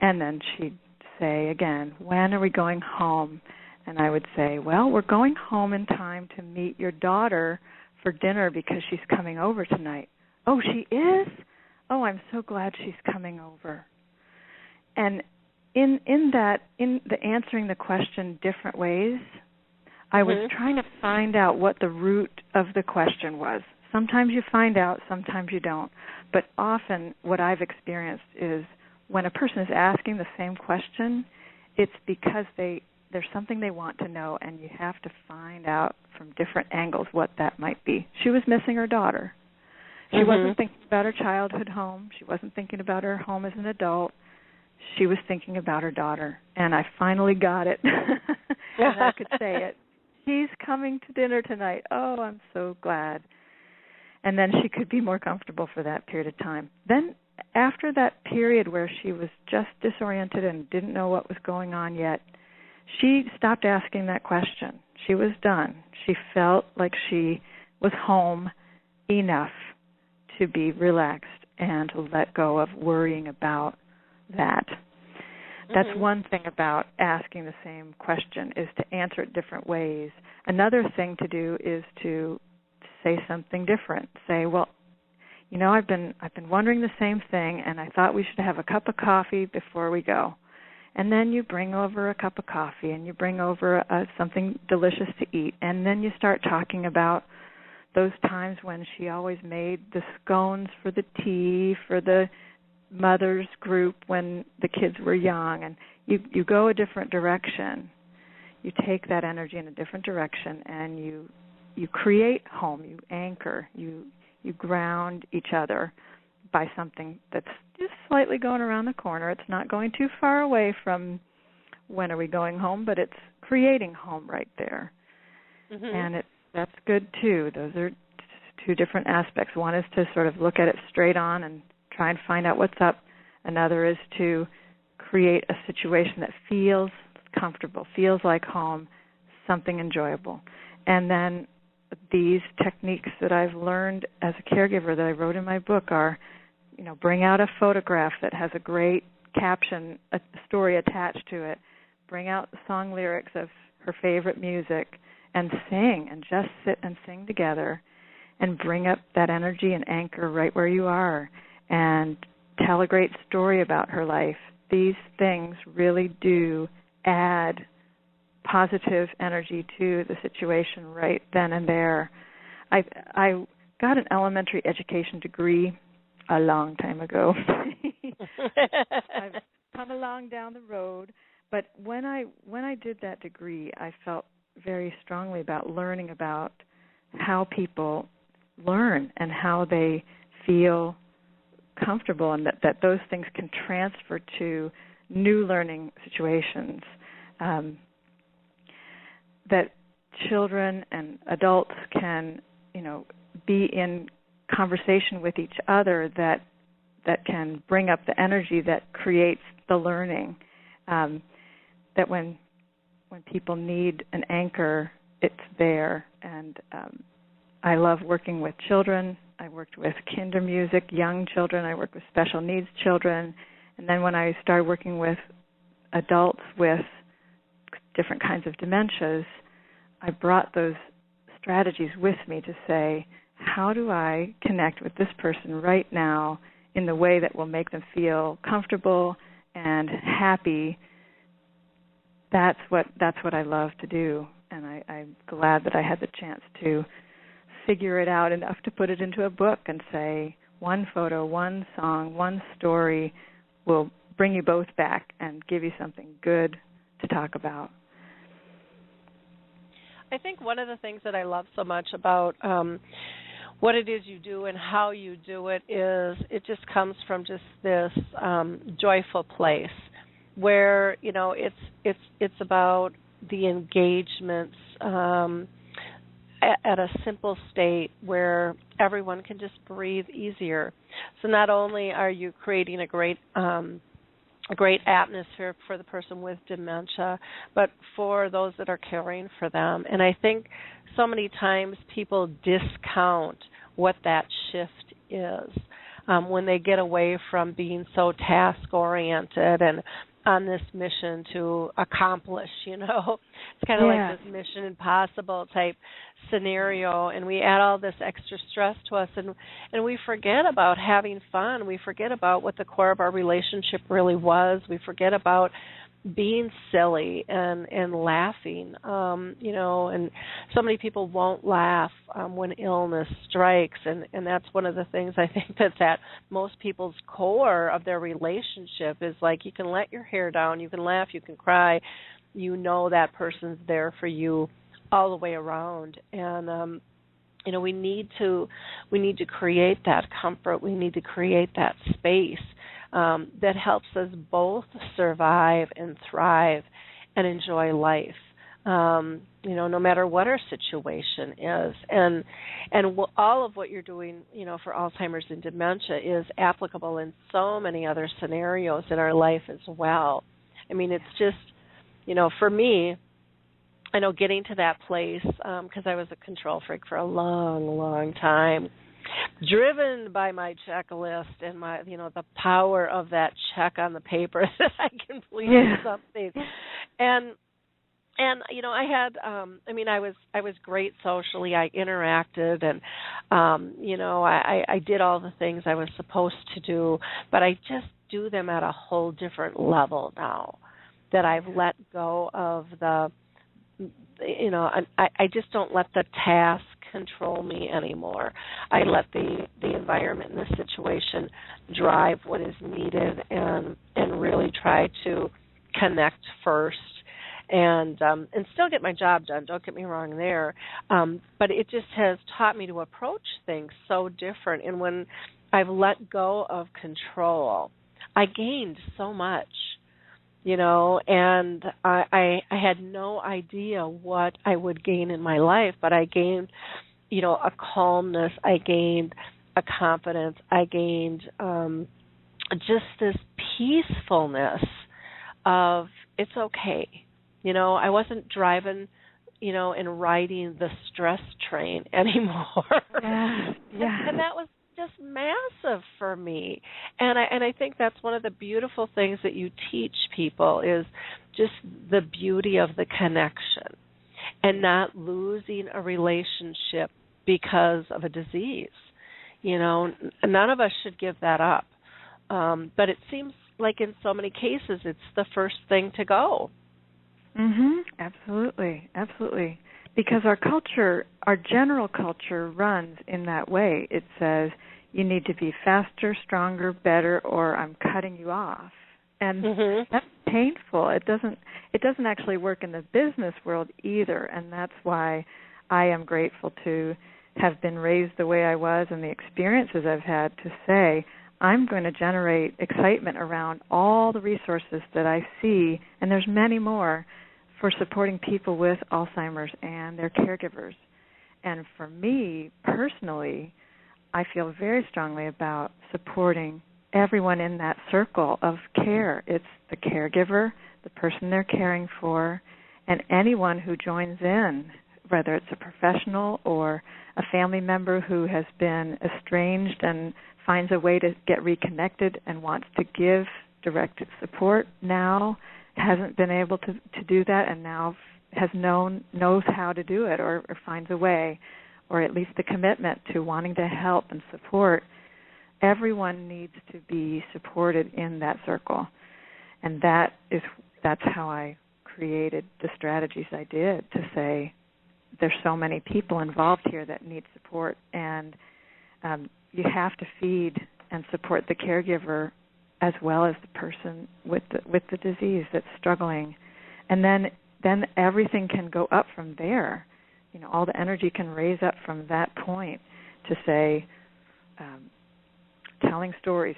And then she'd say again, "When are we going home?" And I would say, "Well, we're going home in time to meet your daughter for dinner because she's coming over tonight." "Oh, she is? Oh, I'm so glad she's coming over." And in the answering the question different ways, I was trying to find out what the root of the question was. Sometimes you find out, sometimes you don't. But often what I've experienced is when a person is asking the same question, it's because there's something they want to know, and you have to find out from different angles what that might be. She was missing her daughter. She wasn't thinking about her childhood home. She wasn't thinking about her home as an adult. She was thinking about her daughter. And I finally got it. And I could say it. "She's coming to dinner tonight. Oh, I'm so glad." and then she could be more comfortable for that period of time. Then after that period where she was just disoriented and didn't know what was going on yet, she stopped asking that question. She was done. She felt like she was home enough to be relaxed and to let go of worrying about that. That's one thing about asking the same question, is to answer it different ways. Another thing to do is to say something different. Say, well, you know, I've been wondering the same thing, and I thought we should have a cup of coffee before we go. And then you bring over a cup of coffee, and you bring over something delicious to eat, and then you start talking about those times when she always made the scones for the tea for the mother's group when the kids were young, and you go a different direction. You take that energy in a different direction, and you create home, you anchor, you ground each other by something that's just slightly going around the corner. It's not going too far away from when are we going home, but it's creating home right there. And that's good too. Those are two different aspects. One is to sort of look at it straight on and try and find out what's up. Another is to create a situation that feels comfortable, feels like home, something enjoyable. And then these techniques that I've learned as a caregiver that I wrote in my book are, you know, bring out a photograph that has a great caption, a story attached to it, bring out the song lyrics of her favorite music, and sing, and just sit and sing together, and bring up that energy and anchor right where you are, and tell a great story about her life. These things really do add positive energy to the situation right then and there. I got an elementary education degree a long time ago. I've come along down the road, but when I did that degree, I felt very strongly about learning about how people learn and how they feel comfortable, and that those things can transfer to new learning situations. That children and adults can, you know, be in conversation with each other that can bring up the energy that creates the learning. That when people need an anchor, it's there. And I love working with children. I worked with kinder music, young children. I worked with special needs children. And then when I started working with adults with different kinds of dementias, I brought those strategies with me to say, how do I connect with this person right now in the way that will make them feel comfortable and happy? That's what I love to do, and I'm glad that I had the chance to figure it out enough to put it into a book and say, one photo, one song, one story will bring you both back and give you something good to talk about. I think one of the things that I love so much about what it is you do and how you do it is it just comes from just this joyful place where, you know, it's about the engagements at a simple state where everyone can just breathe easier. So not only are you creating a great atmosphere for the person with dementia, but for those that are caring for them. And I think so many times people discount what that shift is when they get away from being so task-oriented and on this mission to accomplish, you know. It's kind of like this Mission Impossible type scenario, and we add all this extra stress to us, and we forget about having fun. We forget about what the core of our relationship really was. We forget about being silly and laughing, you know, and so many people won't laugh when illness strikes, and that's one of the things I think that's at most people's core of their relationship is like you can let your hair down, you can laugh, you can cry, you know that person's there for you all the way around, and you know, we need to create that comfort, we need to create that space that helps us both survive and thrive and enjoy life. no matter what our situation is. And all of what you're doing, for Alzheimer's and dementia is applicable in so many other scenarios in our life as well. I mean, it's just, for me, I know getting to that place, because I was a control freak for a long, long time, driven by my checklist and my, the power of that check on the paper that I completed something. And I had, I was great socially. I interacted and, I did all the things I was supposed to do, but I just do them at a whole different level now that I've let go of the, I just don't let the task control me anymore. I let the environment in this situation drive what is needed and really try to connect first and still get my job done. Don't get me wrong there. But it just has taught me to approach things so different. And when I've let go of control, I gained so much. And I had no idea what I would gain in my life, but I gained, a calmness, I gained a confidence, I gained just this peacefulness of it's okay. I wasn't driving, and riding the stress train anymore. And that was just massive for me. And I think that's one of the beautiful things that you teach people is just the beauty of the connection and not losing a relationship because of a disease. None of us should give that up. But it seems like in so many cases it's the first thing to go. Absolutely. Absolutely. Because our culture, our general culture runs in that way. It says you need to be faster, stronger, better, or I'm cutting you off. And that's painful. It doesn't actually work in the business world either. And that's why I am grateful to have been raised the way I was and the experiences I've had to say, I'm going to generate excitement around all the resources that I see, and there's many more, for supporting people with Alzheimer's and their caregivers. And for me, personally, I feel very strongly about supporting everyone in that circle of care. It's the caregiver, the person they're caring for, and anyone who joins in, whether it's a professional or a family member who has been estranged and finds a way to get reconnected and wants to give direct support now, hasn't been able to do that and now knows how to do it or finds a way, or at least the commitment to wanting to help and support. Everyone needs to be supported in that circle. And that's how I created the strategies I did to say there's so many people involved here that need support, and you have to feed and support the caregiver as well as the person with the disease that's struggling. And then everything can go up from there. All the energy can raise up from that point to say, telling stories,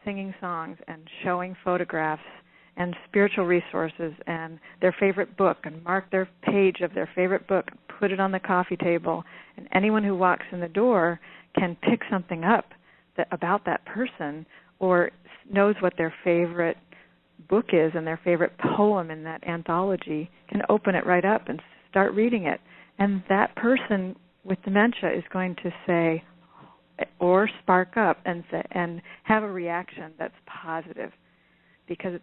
singing songs and showing photographs and spiritual resources and their favorite book, and mark their page of their favorite book, put it on the coffee table, and anyone who walks in the door can pick something up about that person or knows what their favorite book is and their favorite poem in that anthology, can open it right up and start reading it. And that person with dementia is going to say or spark up and have a reaction that's positive, because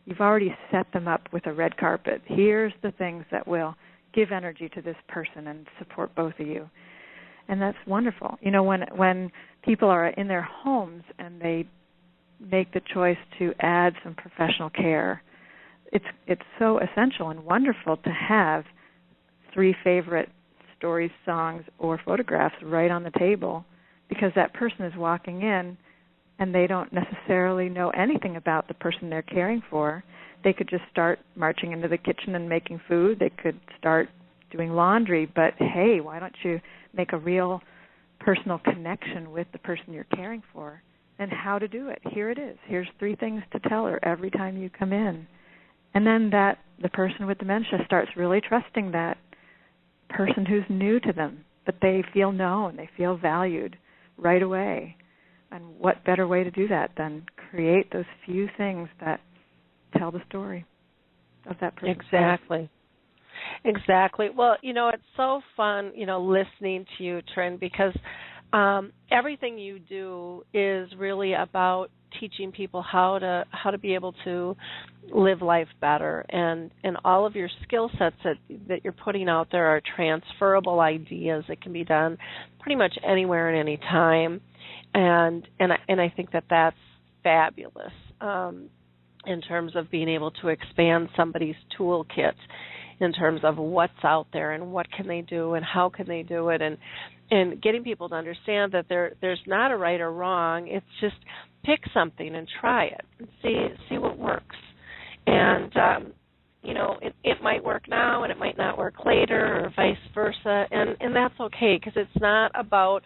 you've already set them up with a red carpet. Here's the things that will give energy to this person and support both of you. And that's wonderful. When people are in their homes and they make the choice to add some professional care, it's so essential and wonderful to have 3 favorite stories, songs, or photographs right on the table, because that person is walking in and they don't necessarily know anything about the person they're caring for. They could just start marching into the kitchen and making food. They could start doing laundry, but hey, why don't you make a real personal connection with the person you're caring for, and how to do it. Here it is. Here's 3 things to tell her every time you come in. And then the person with dementia starts really trusting that person who's new to them, but they feel known, they feel valued right away. And what better way to do that than create those few things that tell the story of that person? Exactly. Well, it's so fun, listening to you, Tryn, because everything you do is really about teaching people how to be able to live life better, and all of your skill sets that you're putting out there are transferable ideas that can be done pretty much anywhere and any time, and I think that's fabulous in terms of being able to expand somebody's toolkit in terms of what's out there and what can they do and how can they do it, and getting people to understand that there's not a right or wrong. It's just pick something and try it and see what works. And it might work now and it might not work later, or vice versa, and that's okay, because it's not about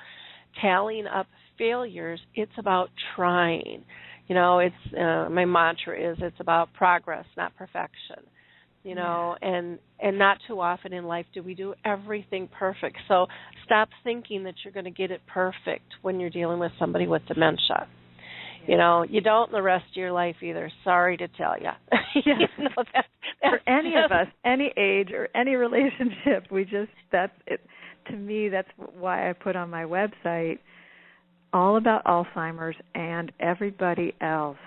tallying up failures. It's about trying. It's my mantra is it's about progress, not perfection. And not too often in life do we do everything perfect. So stop thinking that you're going to get it perfect when you're dealing with somebody with dementia. You don't the rest of your life either. Sorry to tell you. For any of us, any age or any relationship, that's it. To me, that's why I put on my website all about Alzheimer's and everybody else.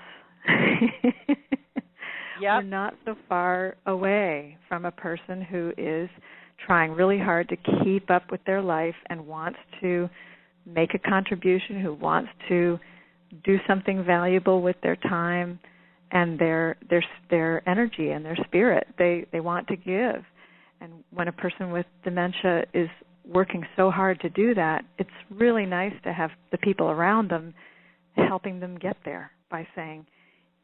Yep. We're not so far away from a person who is trying really hard to keep up with their life and wants to make a contribution, who wants to do something valuable with their time and their energy and their spirit. They want to give. And when a person with dementia is working so hard to do that, it's really nice to have the people around them helping them get there by saying,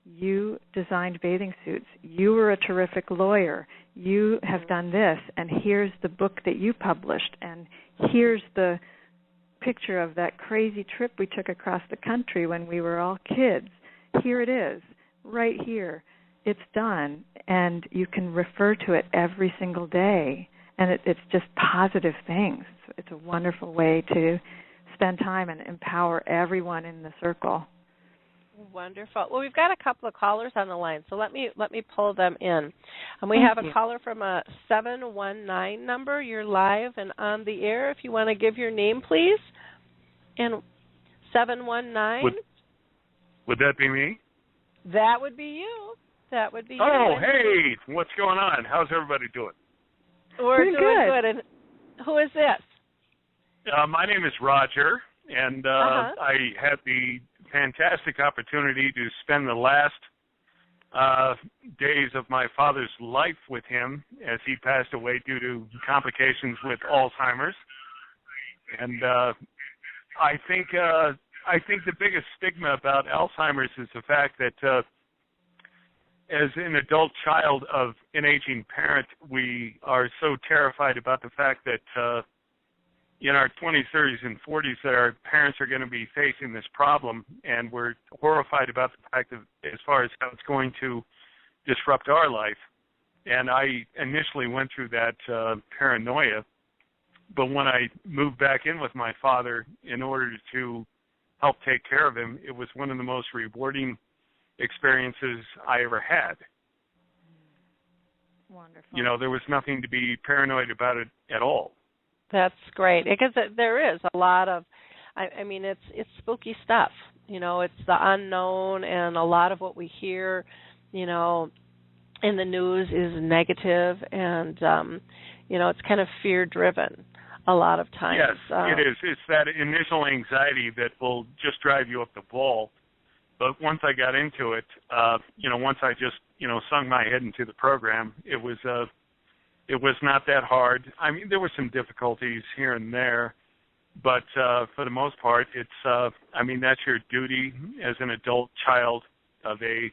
you designed bathing suits, you were a terrific lawyer, you have done this, and here's the book that you published, and here's the picture of that crazy trip we took across the country when we were all kids. Here it is, right here. It's done, and you can refer to it every single day, and it's just positive things. It's a wonderful way to spend time and empower everyone in the circle. Wonderful. Well, we've got a couple of callers on the line, so let me pull them in. And we have a caller from a 719 number. You're live and on the air. If you want to give your name, please. And 719. Would that be me? That would be you. That would be you. Oh, hey, what's going on? How's everybody doing? We're doing good. And who is this? My name is Roger, and I had the fantastic opportunity to spend the last days of my father's life with him as he passed away due to complications with Alzheimer's. And I think the biggest stigma about Alzheimer's is the fact that as an adult child of an aging parent, we are so terrified about the fact that in our 20s, 30s, and 40s that our parents are going to be facing this problem, and we're horrified about the fact that as far as how it's going to disrupt our life. And I initially went through that paranoia, but when I moved back in with my father in order to help take care of him, it was one of the most rewarding experiences I ever had. Wonderful. There was nothing to be paranoid about it at all. That's great, because there is a lot of, I mean, it's spooky stuff. It's the unknown, and a lot of what we hear, in the news is negative, and it's kind of fear-driven a lot of times. Yes, it is. It's that initial anxiety that will just drive you up the wall. But once I got into it, once I just sunk my head into the program, it was not that hard. I mean, there were some difficulties here and there, but for the most part, it's, that's your duty as an adult child of a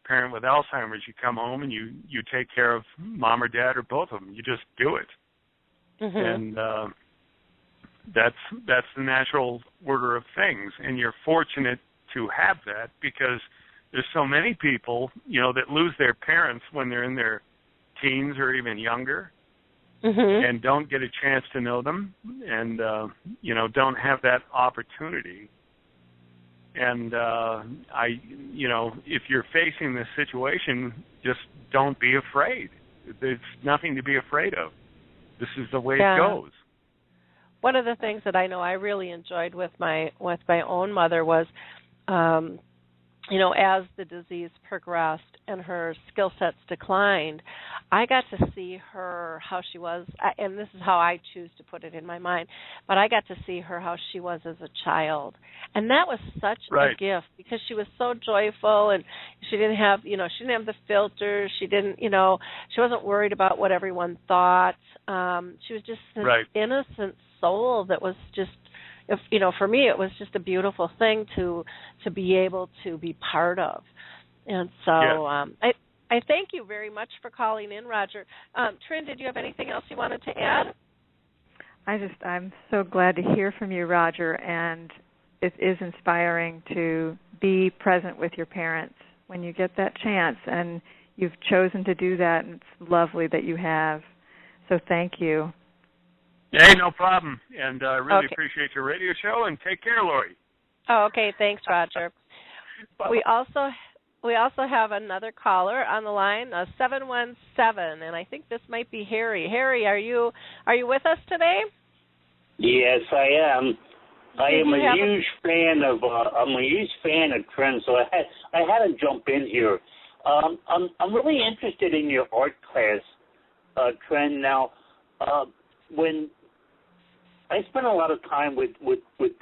parent with Alzheimer's. You come home and you take care of mom or dad or both of them. You just do it. Mm-hmm. And that's the natural order of things. And you're fortunate to have that because there's so many people, that lose their parents when they're in their teens or even younger, Mm-hmm. and don't get a chance to know them, and don't have that opportunity. And if you're facing this situation, just don't be afraid. There's nothing to be afraid of. This is the way it goes. One of the things that I know I really enjoyed with my own mother was, as the disease progressed and her skill sets declined, I got to see her how she was, and this is how I choose to put it in my mind, but I got to see her how she was as a child. And that was such a gift, because she was so joyful, and she didn't have the filters. She didn't, she wasn't worried about what everyone thought. She was just this innocent soul that was just, for me, it was just a beautiful thing to be able to be part of. And so I thank you very much for calling in, Roger. Tryn, did you have anything else you wanted to add? I'm so glad to hear from you, Roger, and it is inspiring to be present with your parents when you get that chance, and you've chosen to do that, and it's lovely that you have. So thank you. Hey, no problem. And I really appreciate your radio show, and take care, Lori. Oh, okay. Thanks, Roger. We also have another caller on the line, 717, and I think this might be Harry. Harry, are you with us today? Yes, I am. I am a huge fan of Tryn, so I had to jump in here. I'm really interested in your art class, Tryn. Now, when I spend a lot of time with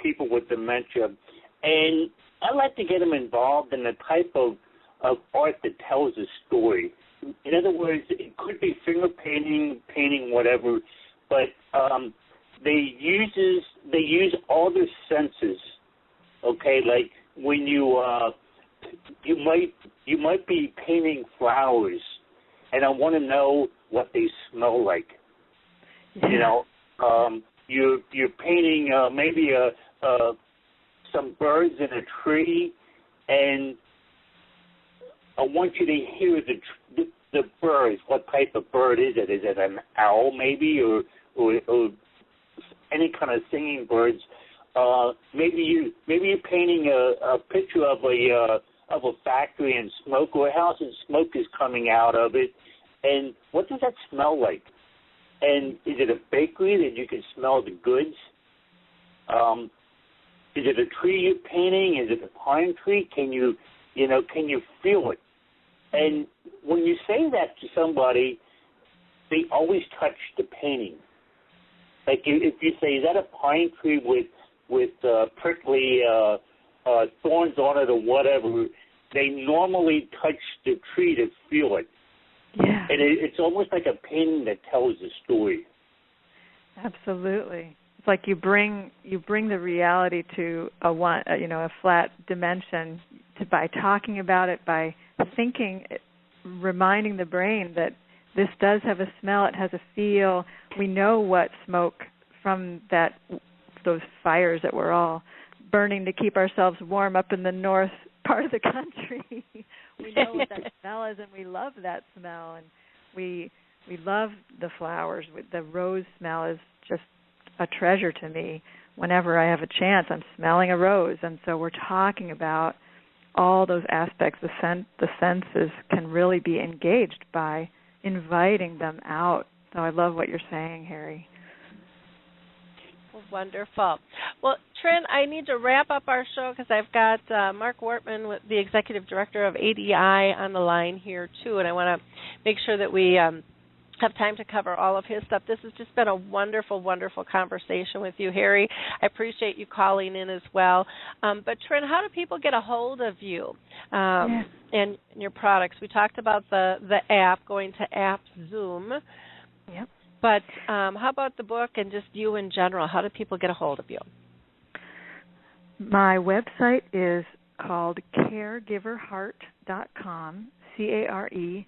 people with dementia, and I like to get them involved in the type of art that tells a story. In other words, it could be finger painting, whatever, but they use all their senses. Okay, like when you might be painting flowers, and I want to know what they smell like. Yeah. You're painting maybe some birds in a tree, and I want you to hear the birds. What type of bird is it? Is it an owl maybe, or any kind of singing birds? Maybe you're painting a picture of a factory and smoke, or a house and smoke is coming out of it, and what does that smell like? And is it a bakery that you can smell the goods? Is it a tree you're painting? Is it a pine tree? Can you feel it? And when you say that to somebody, they always touch the painting. Like if you say, is that a pine tree with prickly thorns on it or whatever, they normally touch the tree to feel it. Yeah. And it's almost like a painting that tells a story. Absolutely. It's like you bring the reality to a flat dimension by talking about it, by thinking, reminding the brain that this does have a smell, it has a feel. We know what smoke from those fires that we're all burning to keep ourselves warm up in the north part of the country. We know what that smell is, and we love that smell, and we love the flowers. The rose smell is just a treasure to me. Whenever I have a chance, I'm smelling a rose, and so we're talking about all those aspects. The senses can really be engaged by inviting them out. So I love what you're saying, Harry. Wonderful. Well, Tryn, I need to wrap up our show because I've got Marc Wortmann, the Executive Director of ADI, on the line here, too, and I want to make sure that we have time to cover all of his stuff. This has just been a wonderful, wonderful conversation with you, Harry. I appreciate you calling in as well. But, Tryn, how do people get a hold of you and your products? We talked about the app, going to App Zoom. Yep. But how about the book and just you in general? How do people get a hold of you? My website is called caregiverheart.com, CareGiver,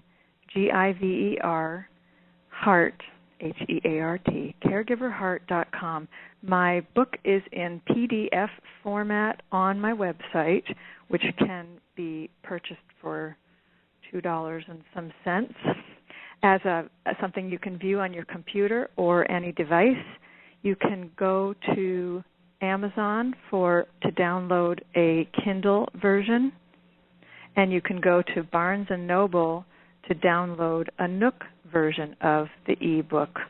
Heart, Heart, caregiverheart.com. My book is in PDF format on my website, which can be purchased for $2 and some cents. as something you can view on your computer or any device. You can go to Amazon to download a Kindle version, and you can go to Barnes & Noble to download a Nook version of the e-book.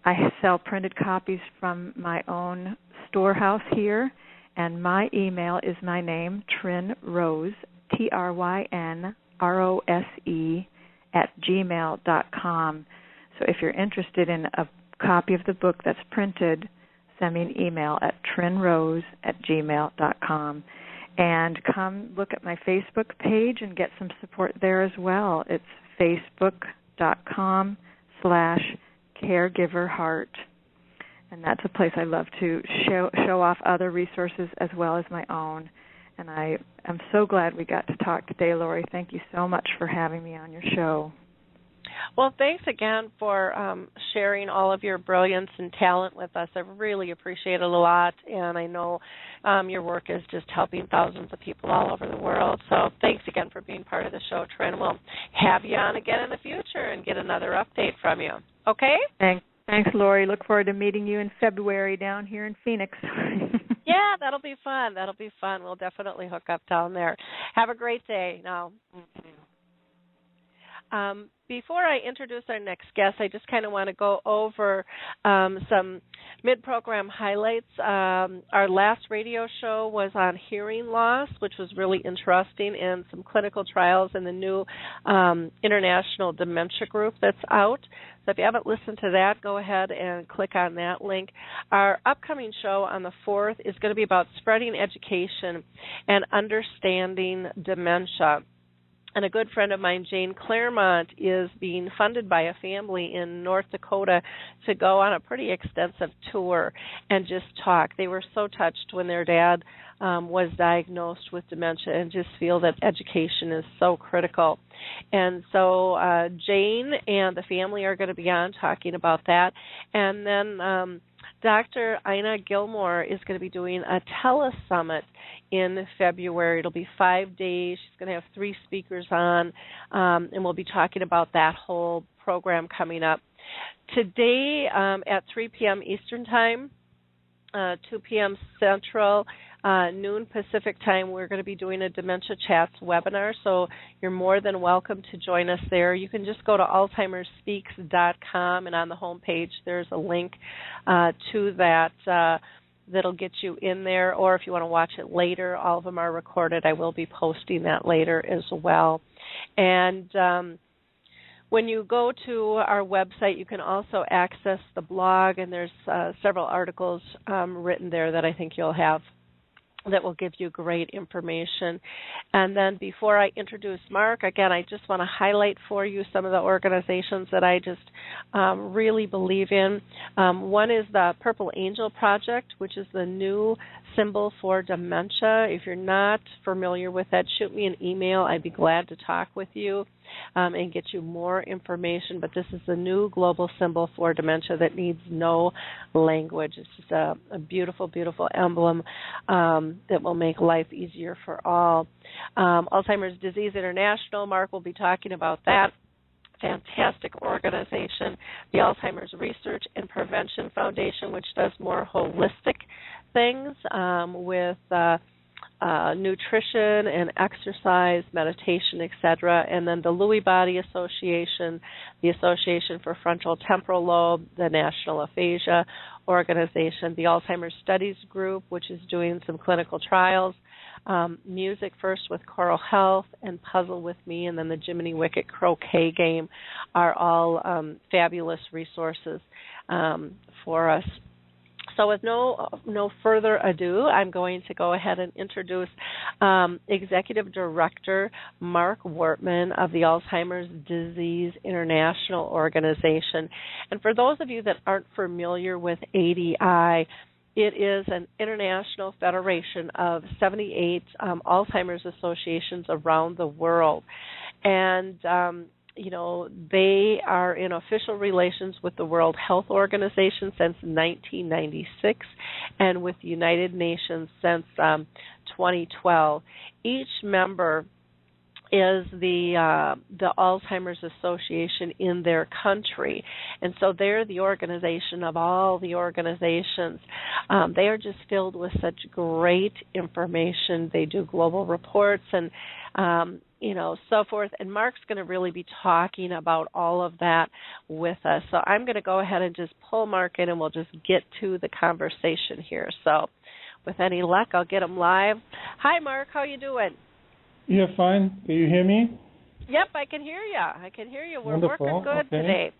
I sell printed copies from my own storehouse here, and my email is my name, Tryn Rose, TrynRose, @gmail.com. So if you're interested in a copy of the book that's printed, send me an email at trynrose@gmail.com. And come look at my Facebook page and get some support there as well. It's facebook.com/caregiverheart. And that's a place I love to show off other resources as well as my own. And I am so glad we got to talk today, Lori. Thank you so much for having me on your show. Well, thanks again for sharing all of your brilliance and talent with us. I really appreciate it a lot, and I know your work is just helping thousands of people all over the world. So thanks again for being part of the show, Tryn. We'll have you on again in the future and get another update from you. Okay? Thanks, Lori. Look forward to meeting you in February down here in Phoenix. Yeah, that'll be fun. We'll definitely hook up down there. Have a great day now. Before I introduce our next guest, I just kind of want to go over some mid-program highlights. Our last radio show was on hearing loss, which was really interesting, and some clinical trials in the new International Dementia group that's out. So if you haven't listened to that, go ahead and click on that link. Our upcoming show on the 4th is going to be about spreading education and understanding dementia. And a good friend of mine, Jane Claremont, is being funded by a family in North Dakota to go on a pretty extensive tour and just talk. They were so touched when their dad was diagnosed with dementia and just feel that education is so critical. And so Jane and the family are going to be on talking about that. And then Dr. Ina Gilmore is going to be doing a telesummit in February. It'll be 5 days. She's going to have 3 speakers on, and we'll be talking about that whole program coming up. Today at 3 p.m. Eastern Time, 2 p.m. Central, noon Pacific Time, we're going to be doing a Dementia Chats webinar, so you're more than welcome to join us there. You can just go to alzheimerspeaks.com, and on the home page there's a link to that that'll get you in there, or if you want to watch it later, all of them are recorded. I will be posting that later as well. And when you go to our website, you can also access the blog, and there's several articles written there that I think you'll have that will give you great information. And then before I introduce Marc, again, I just want to highlight for you some of the organizations that I just really believe in. One is the Purple Angel Project, which is the new symbol for dementia. If you're not familiar with that, shoot me an email. I'd be glad to talk with you and get you more information. But this is the new global symbol for dementia that needs no language. It's just a beautiful, beautiful emblem that will make life easier for all. Alzheimer's Disease International, Marc will be talking about that. Fantastic organization. The Alzheimer's Research and Prevention Foundation, which does more holistic things with nutrition and exercise, meditation, etc. And then the Lewy Body Association, the Association for Frontal Temporal Lobe, the National Aphasia Organization, the Alzheimer's Studies Group, which is doing some clinical trials, Music First with Choral Health, and Puzzle with Me, and then the Jiminy Wicket Croquet Game are all fabulous resources for us. So with no further ado, I'm going to go ahead and introduce Executive Director Marc Wortmann of the Alzheimer's Disease International Organization. And for those of you that aren't familiar with ADI, it is an international federation of 78 Alzheimer's associations around the world. And they are in official relations with the World Health Organization since 1996 and with the United Nations since 2012. Each member is the Alzheimer's Association in their country, and so they're the organization of all the organizations. They are just filled with such great information. They do global reports and so forth. And Marc's going to really be talking about all of that with us. So I'm going to go ahead and just pull Marc in, and we'll just get to the conversation here. So with any luck, I'll get him live. Hi, Marc. How you doing? Yeah, fine. Can you hear me? Yep, I can hear you. We're Wonderful. working good Okay. today.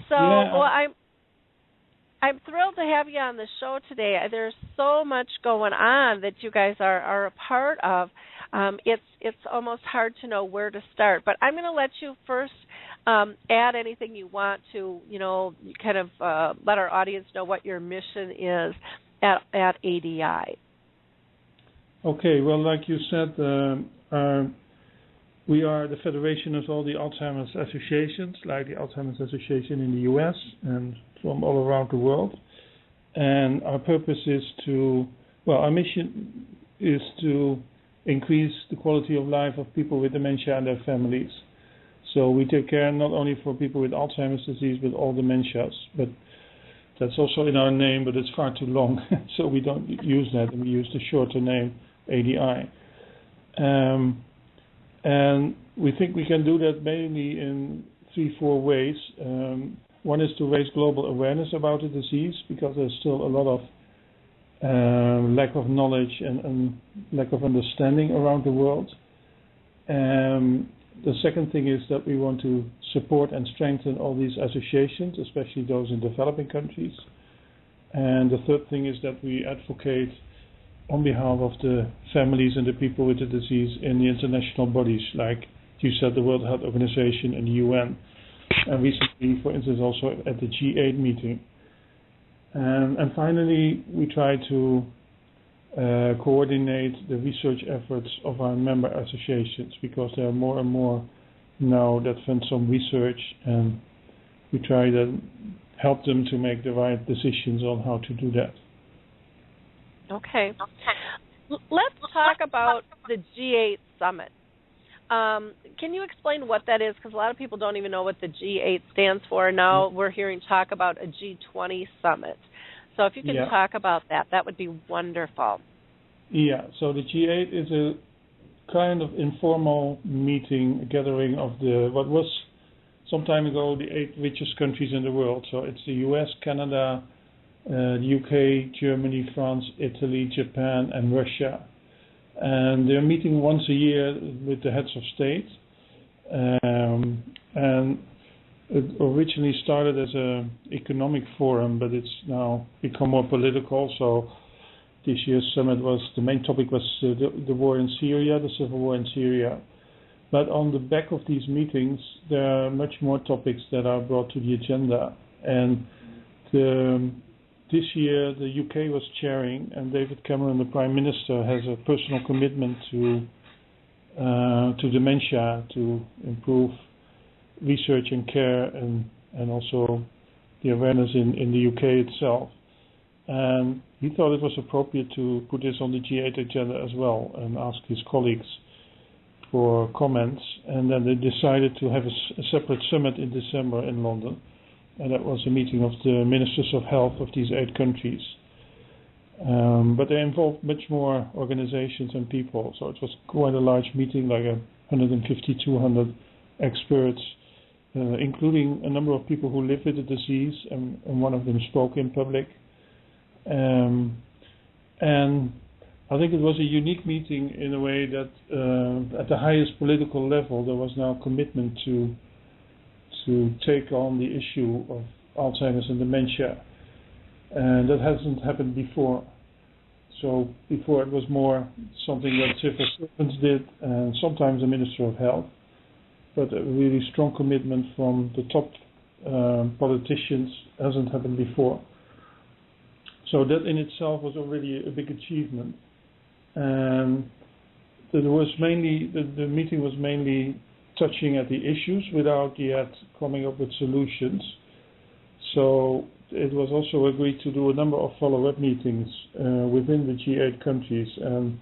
So, Yeah. well, I'm thrilled to have you on the show today. There's so much going on that you guys are a part of. It's almost hard to know where to start. But I'm going to let you first add anything you want to, kind of let our audience know what your mission is at ADI. Okay. Well, like you said, we are the federation of all the Alzheimer's associations, like the Alzheimer's Association in the U.S. and from all around the world. And our purpose is our mission is to increase the quality of life of people with dementia and their families. So we take care not only for people with Alzheimer's disease, but all dementias. But that's also in our name, but it's far too long, so we don't use that, and we use the shorter name, ADI. And we think we can do that mainly in 3-4 ways. One is to raise global awareness about the disease, because there's still a lot of lack of knowledge and lack of understanding around the world. The second thing is that we want to support and strengthen all these associations, especially those in developing countries. And the third thing is that we advocate on behalf of the families and the people with the disease in the international bodies, like you said, the World Health Organization and the UN. And recently, for instance, also at the G8 meeting. And finally, we try to coordinate the research efforts of our member associations, because there are more and more now that fund some research, and we try to help them to make the right decisions on how to do that. Okay. Let's talk about the G8 summit. Can you explain what that is? Because a lot of people don't even know what the G8 stands for. Now we're hearing talk about a G20 summit. So if you can talk about that, that would be wonderful. Yeah, so the G8 is a kind of informal meeting, gathering of what was some time ago the 8 richest countries in the world. So it's the US, Canada, the UK, Germany, France, Italy, Japan, and Russia. And they're meeting once a year with the heads of state. And it originally started as an economic forum, but it's now become more political. So this year's summit the main topic was the war in Syria, the civil war in Syria. But on the back of these meetings, there are much more topics that are brought to the agenda. And this year, the UK was chairing, and David Cameron, the Prime Minister, has a personal commitment to dementia, to improve research and care, and also the awareness in the UK itself. And he thought it was appropriate to put this on the G8 agenda as well, and ask his colleagues for comments. And then they decided to have a separate summit in December in London. And that was a meeting of the ministers of health of these 8 countries. But they involved much more organizations and people. So it was quite a large meeting, like 150, 200 experts, including a number of people who live with the disease, and one of them spoke in public. And I think it was a unique meeting in a way that at the highest political level there was now commitment to take on the issue of Alzheimer's and dementia. And that hasn't happened before. So before it was more something that civil servants did, and sometimes the Minister of Health, but a really strong commitment from the top politicians hasn't happened before. So that in itself was already a big achievement. And the meeting was mainly touching at the issues without yet coming up with solutions. So it was also agreed to do a number of follow-up meetings within the G8 countries. And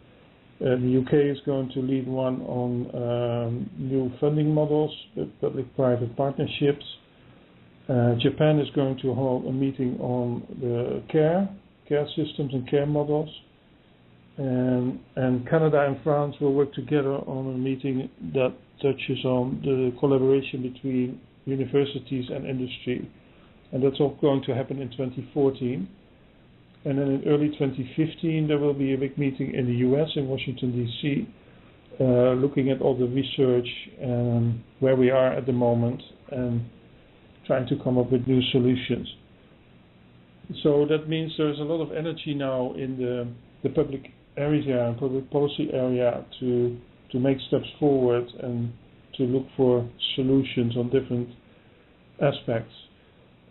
The UK is going to lead one on new funding models, public-private partnerships. Japan is going to hold a meeting on the care systems and care models. And Canada and France will work together on a meeting that touches on the collaboration between universities and industry. And that's all going to happen in 2014. And then in early 2015, there will be a big meeting in the US, in Washington, D.C., looking at all the research and where we are at the moment and trying to come up with new solutions. So that means there's a lot of energy now in the public area and public policy area to make steps forward and to look for solutions on different aspects.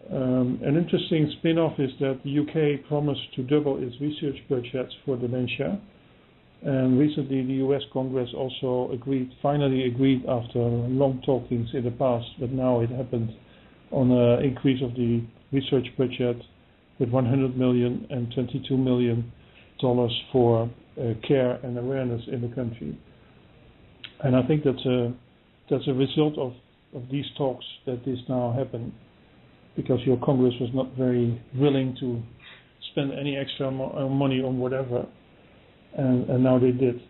An interesting spin-off is that the UK promised to double its research budgets for dementia, and recently the US Congress also finally agreed after long talkings in the past, but now it happened, on an increase of the research budget with $100 million and $22 million for care and awareness in the country. And I think that's a result of these talks that this now happened, because your Congress was not very willing to spend any extra money on whatever, and now they did.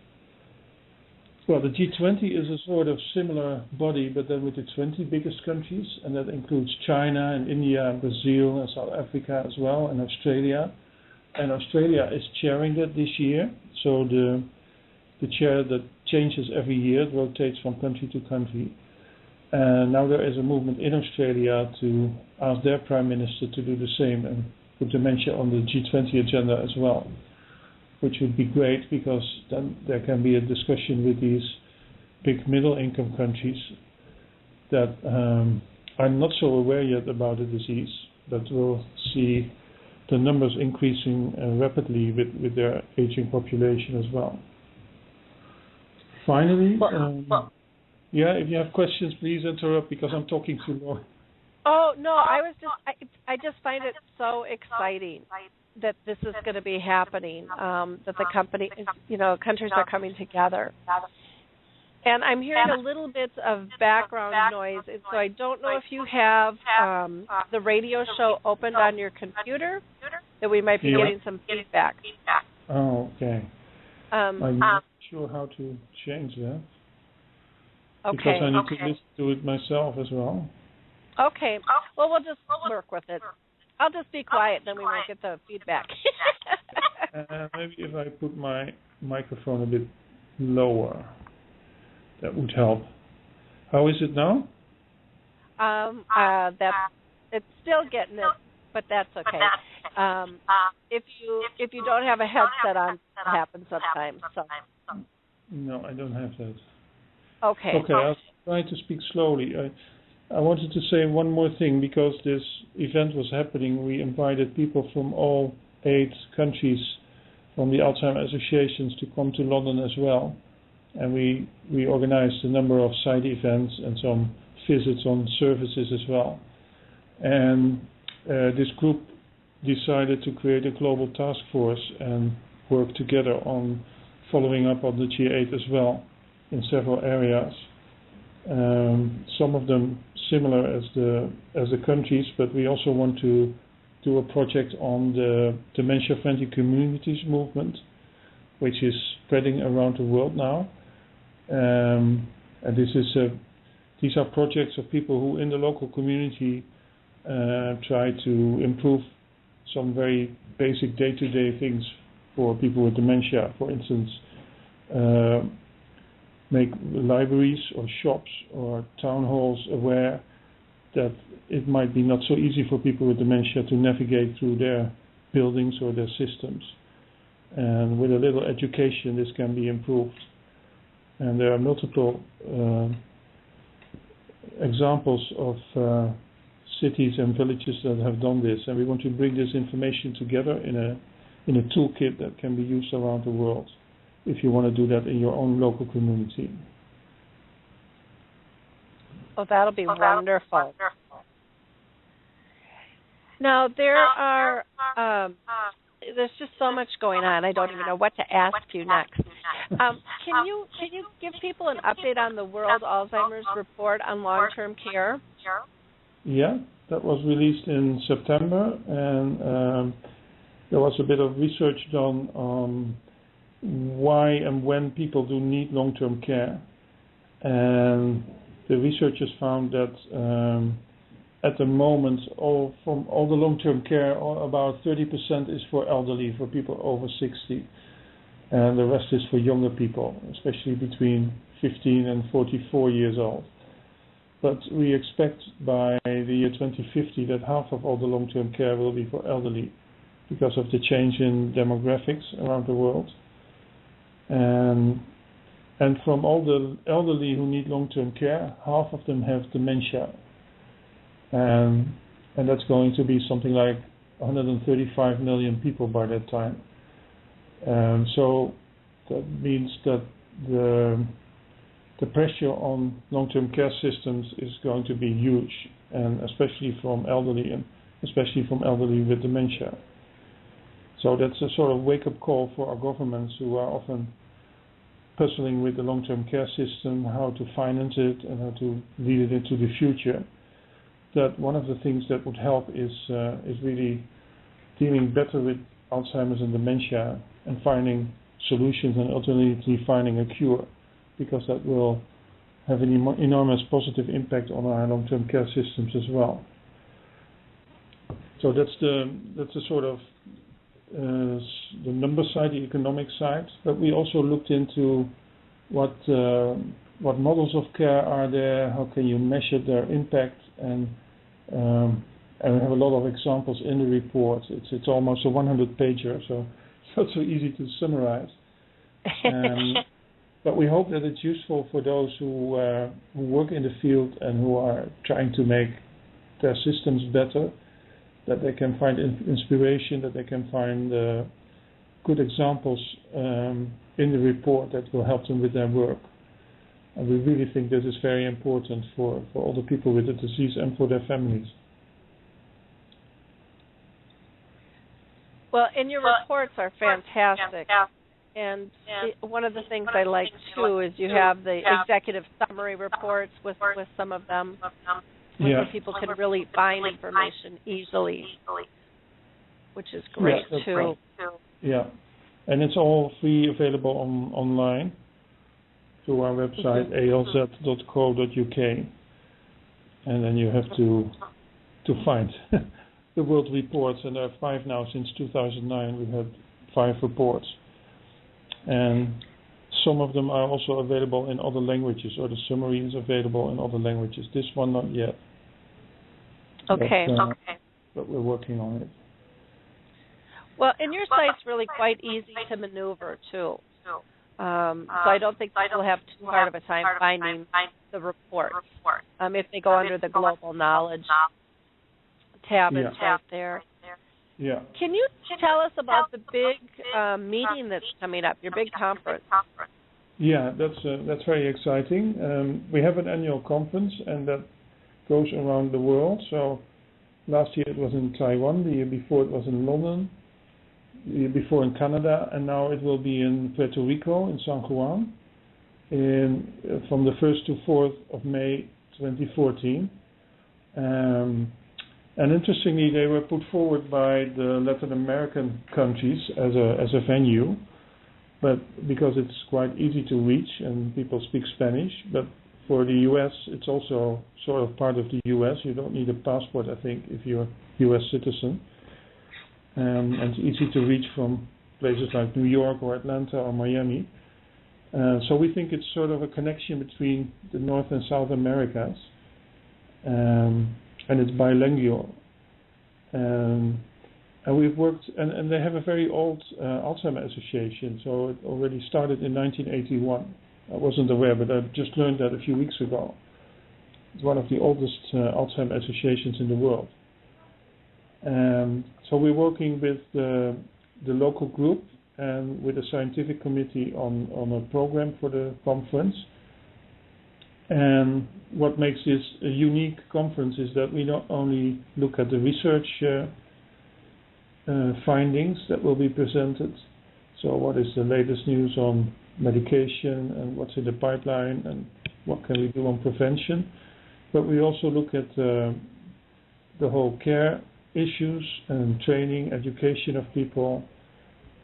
Well, the G20 is a sort of similar body, but then with the 20 biggest countries, and that includes China and India and Brazil and South Africa as well, and Australia. And Australia is chairing that this year, so the chair that changes every year, it rotates from country to country. And now there is a movement in Australia to ask their Prime Minister to do the same and put dementia on the G20 agenda as well, which would be great, because then there can be a discussion with these big middle-income countries that are not so aware yet about the disease, but will see the numbers increasing rapidly with their aging population as well. Finally, if you have questions, please interrupt, because I'm talking too long. Oh no, I just find it so exciting that this is going to be happening. That the countries are coming together. And I'm hearing a little bit of background noise, and so I don't know if you have the radio show opened on your computer, that we might be getting some feedback. Oh, okay. I'm not sure how to change that. Okay. Because I need to listen to it myself as well. Okay. Well, we'll just work with it. I'll just be quiet, then we won't get the feedback. Maybe if I put my microphone a bit lower, that would help. How is it now? It's still getting it, but that's okay. If you don't have a headset on, it happens sometimes. So. No, I don't have that. Okay. Okay, I'll try to speak slowly. I wanted to say one more thing, because this event was happening. We invited people from all 8 countries from the Alzheimer associations to come to London as well. And we organized a number of side events and some visits on services as well. And this group decided to create a global task force and work together on following up on the G8 as well in several areas. Some of them similar as the countries, but we also want to do a project on the dementia-friendly communities movement, which is spreading around the world now. And these are projects of people who in the local community try to improve some very basic day-to-day things for people with dementia. For instance, make libraries or shops or town halls aware that it might be not so easy for people with dementia to navigate through their buildings or their systems. And with a little education, this can be improved. And there are multiple examples of cities and villages that have done this, and we want to bring this information together in a toolkit that can be used around the world, if you want to do that in your own local community. Oh, that'll be wonderful. Now, there's just so much going on. I don't even know what to ask you next. Can you give people an update on the World Alzheimer's Report on long-term care? Yeah, that was released in September, and there was a bit of research done on why and when people do need long-term care. And the researchers found that at the moment, from all the long-term care, about 30% is for elderly, for people over 60. And the rest is for younger people, especially between 15 and 44 years old. But we expect by the year 2050 that half of all the long-term care will be for elderly because of the change in demographics around the world. And from all the elderly who need long-term care, half of them have dementia. And that's going to be something like 135 million people by that time. So that means that the pressure on long-term care systems is going to be huge, and especially from elderly with dementia. So that's a sort of wake-up call for our governments, who are often puzzling with the long-term care system, how to finance it and how to lead it into the future. That one of the things that would help is really dealing better with Alzheimer's and dementia and finding solutions and ultimately finding a cure, because that will have an enormous positive impact on our long-term care systems as well. So that's the sort of the number side, the economic side. But we also looked into what models of care are there, how can you measure their impact, and we have a lot of examples in the report. It's almost a 100-pager, so it's not so easy to summarize. But we hope that it's useful for those who work in the field and who are trying to make their systems better, that they can find inspiration, that they can find good examples in the report that will help them with their work. And we really think this is very important for all the people with the disease and for their families. Well, and your reports are fantastic. And one of the things I like, too, is you have the executive summary reports with some of them, where people can really find information easily, which is great, too. Right. Yeah, and it's all free, available online through our website, alz.co.uk. And then you have to find the world reports, and there are 5 now since 2009. We've had 5 reports. And some of them are also available in other languages, or the summary is available in other languages. This one, not yet. Okay. But we're working on it. Well, and your site's really quite easy to maneuver, too. So I don't think people have too hard of a time finding the reports. If they go under the Global Knowledge tab, it's right there. Yeah. Can you tell us about the big meeting that's coming up, your big conference? Yeah, that's very exciting. We have an annual conference, and that goes around the world. So last year it was in Taiwan, the year before it was in London, the year before in Canada, and now it will be in Puerto Rico, in San Juan, from the 1st to 4th of May 2014. And interestingly, they were put forward by the Latin American countries as a venue, but because it's quite easy to reach and people speak Spanish. But for the U.S., it's also sort of part of the U.S. You don't need a passport, I think, if you're a U.S. citizen. And it's easy to reach from places like New York or Atlanta or Miami. So we think it's sort of a connection between the North and South Americas. And it's bilingual. And we've worked, and they have a very old Alzheimer association, so it already started in 1981. I wasn't aware, but I just learned that a few weeks ago. It's one of the oldest Alzheimer associations in the world. So we're working with the local group and with the scientific committee on a program for the conference. And what makes this a unique conference is that we not only look at the research findings that will be presented, so what is the latest news on medication and what's in the pipeline and what can we do on prevention. But we also look at the whole care issues and training, education of people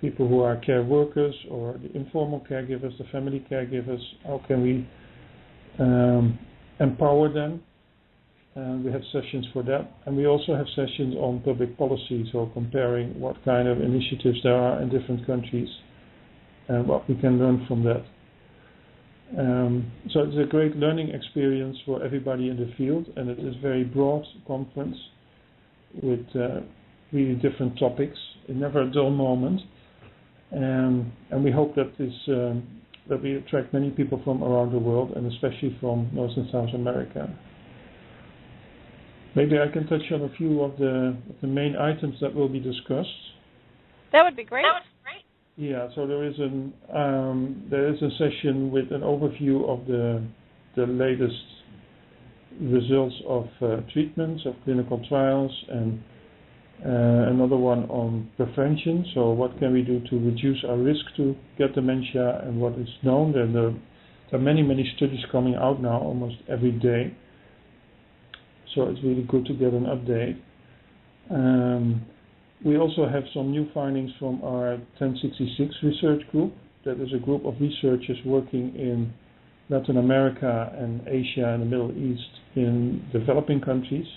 who are care workers or the informal caregivers, the family caregivers. How can we empower them? And we have sessions for that. And we also have sessions on public policy, so comparing what kind of initiatives there are in different countries and what we can learn from that. So it's a great learning experience for everybody in the field, and it is a very broad conference with really different topics. It's never a dull moment. And we hope that that we attract many people from around the world, and especially from North and South America. Maybe I can touch on a few of the main items that will be discussed. That would be great. Yeah, so there is a session with an overview of the latest results of treatments, of clinical trials, and another one on prevention. So what can we do to reduce our risk to get dementia and what is known? There are many studies coming out now, almost every day. So it's really good to get an update. We also have some new findings from our 1066 research group. That is a group of researchers working in Latin America and Asia and the Middle East in developing countries.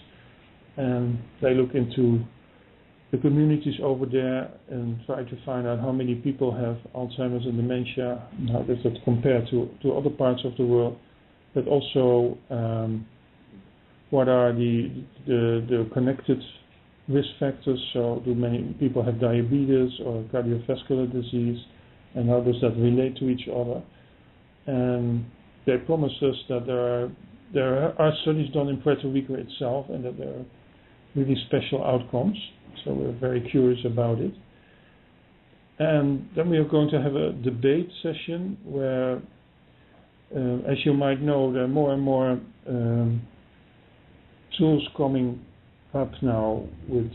And they look into the communities over there and try to find out how many people have Alzheimer's and dementia, and how does that compare to other parts of the world, but also what are the connected risk factors. So do many people have diabetes or cardiovascular disease, and how does that relate to each other? And they promised us that there are studies done in Puerto Rico itself, and that there are really special outcomes. So we're very curious about it. And then we are going to have a debate session where, as you might know, there are more and more tools coming up now with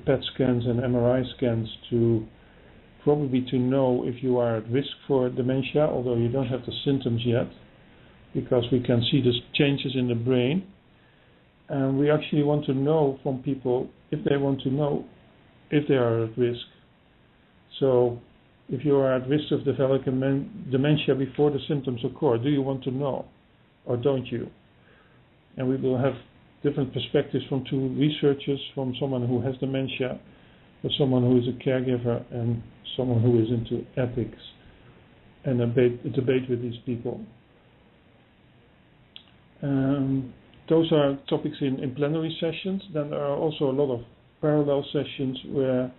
PET scans and MRI scans to know if you are at risk for dementia, although you don't have the symptoms yet, because we can see the changes in the brain. And we actually want to know from people if they want to know if they are at risk. So if you are at risk of developing dementia before the symptoms occur, do you want to know or don't you? And we will have different perspectives from two researchers, from someone who has dementia, but someone who is a caregiver, and someone who is into ethics, and a debate with these people. Those are topics in plenary sessions. Then there are also a lot of parallel sessions where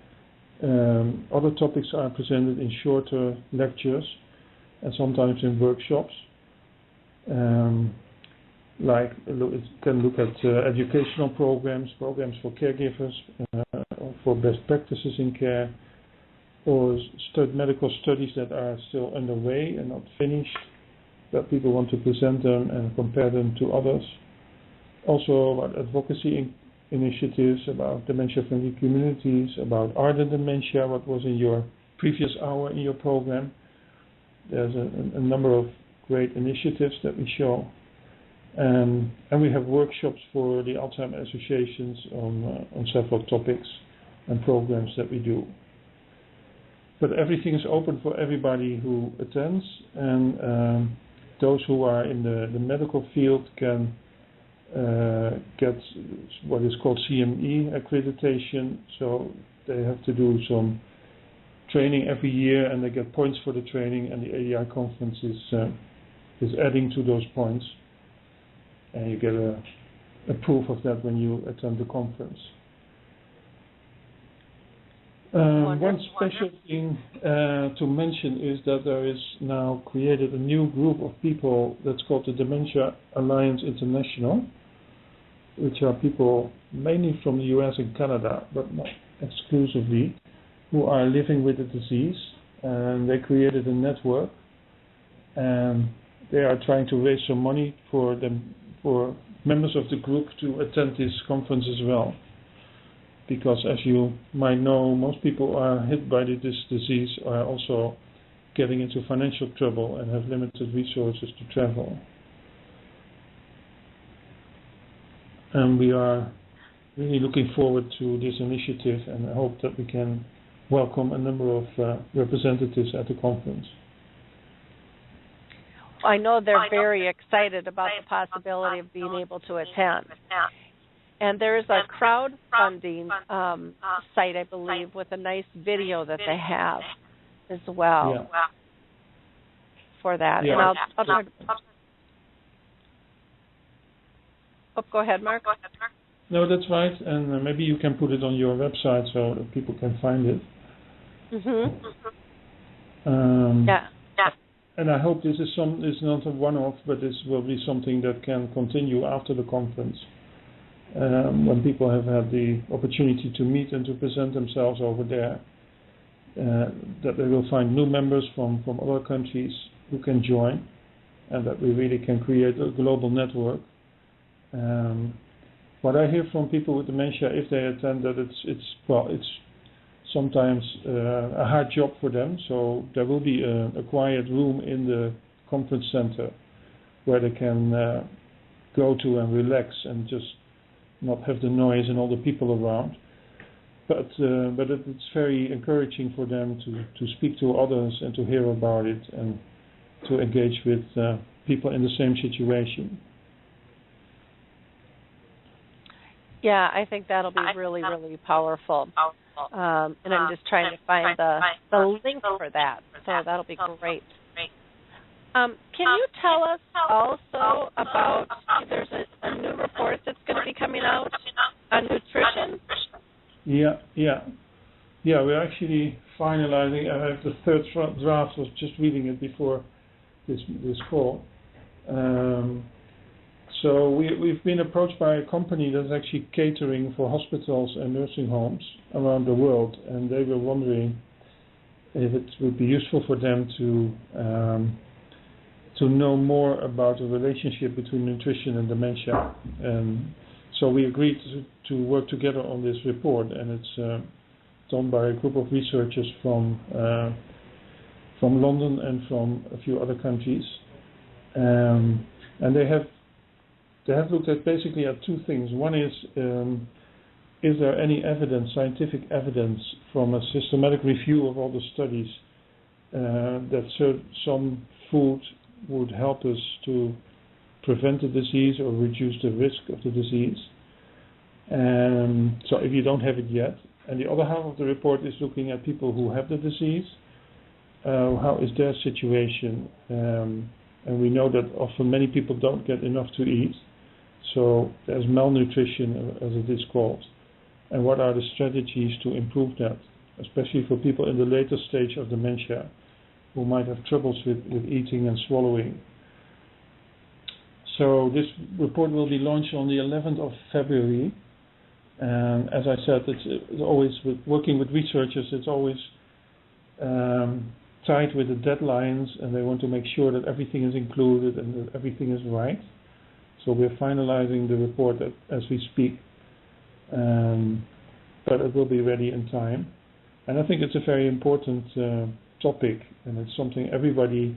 other topics are presented in shorter lectures and sometimes in workshops. Like it can look at educational programs for caregivers, or for best practices in care, or medical studies that are still underway and not finished, that people want to present them and compare them to others. Also about advocacy initiatives, about dementia-friendly communities, about ardent dementia, what was in your previous hour in your program. There's a number of great initiatives that we show. And we have workshops for the Alzheimer associations on several topics and programs that we do. But everything is open for everybody who attends, and those who are in the medical field can get what is called CME accreditation. So they have to do some training every year, and they get points for the training, and the ADI conference is adding to those points. And you get a proof of that when you attend the conference. One special thing to mention is that there is now created a new group of people that's called the Dementia Alliance International, which are people mainly from the US and Canada, but not exclusively, who are living with the disease. And they created a network, and they are trying to raise some money for members of the group to attend this conference as well. Because as you might know, most people are hit by this disease are also getting into financial trouble and have limited resources to travel. And we are really looking forward to this initiative, and I hope that we can welcome a number of representatives at the conference. I know they're very excited about the possibility of being able to attend. And there's a crowdfunding site, I believe, with a nice video that they have as well for that. Yeah. And I'll try to... Oh, go ahead, Marc. No, that's right, and maybe you can put it on your website so that people can find it. And I hope this is not a one-off, but this will be something that can continue after the conference, when people have had the opportunity to meet and to present themselves over there, that they will find new members from other countries who can join, and that we really can create a global network. What I hear from people with dementia, if they attend, that it's sometimes a hard job for them. So there will be a quiet room in the conference center where they can go to and relax and just not have the noise and all the people around. But it's very encouraging for them to speak to others and to hear about it and to engage with people in the same situation. Yeah, I think that'll be really, really powerful. And I'm just trying to find the link for that. So that'll be great. Can you tell us also about, there's a new report that's going to be coming out on nutrition? Yeah, we're actually finalizing. I have the third draft, was just reading it before this call. So we've been approached by a company that's actually catering for hospitals and nursing homes around the world, and they were wondering if it would be useful for them to know more about the relationship between nutrition and dementia. And so we agreed to work together on this report, and it's done by a group of researchers from London and from a few other countries, and they have looked at basically at two things. One is there any evidence, scientific evidence, from a systematic review of all the studies that some food would help us to prevent the disease or reduce the risk of the disease. So if you don't have it yet. And the other half of the report is looking at people who have the disease. How is their situation? And we know that often many people don't get enough to eat. So there's malnutrition, as it is called. And what are the strategies to improve that, especially for people in the later stage of dementia who might have troubles with eating and swallowing. So this report will be launched on the 11th of February. And as I said, it's always, working with researchers, it's always tied with the deadlines, and they want to make sure that everything is included and that everything is right. So we're finalizing the report as we speak, but it will be ready in time. And I think it's a very important topic, and it's something everybody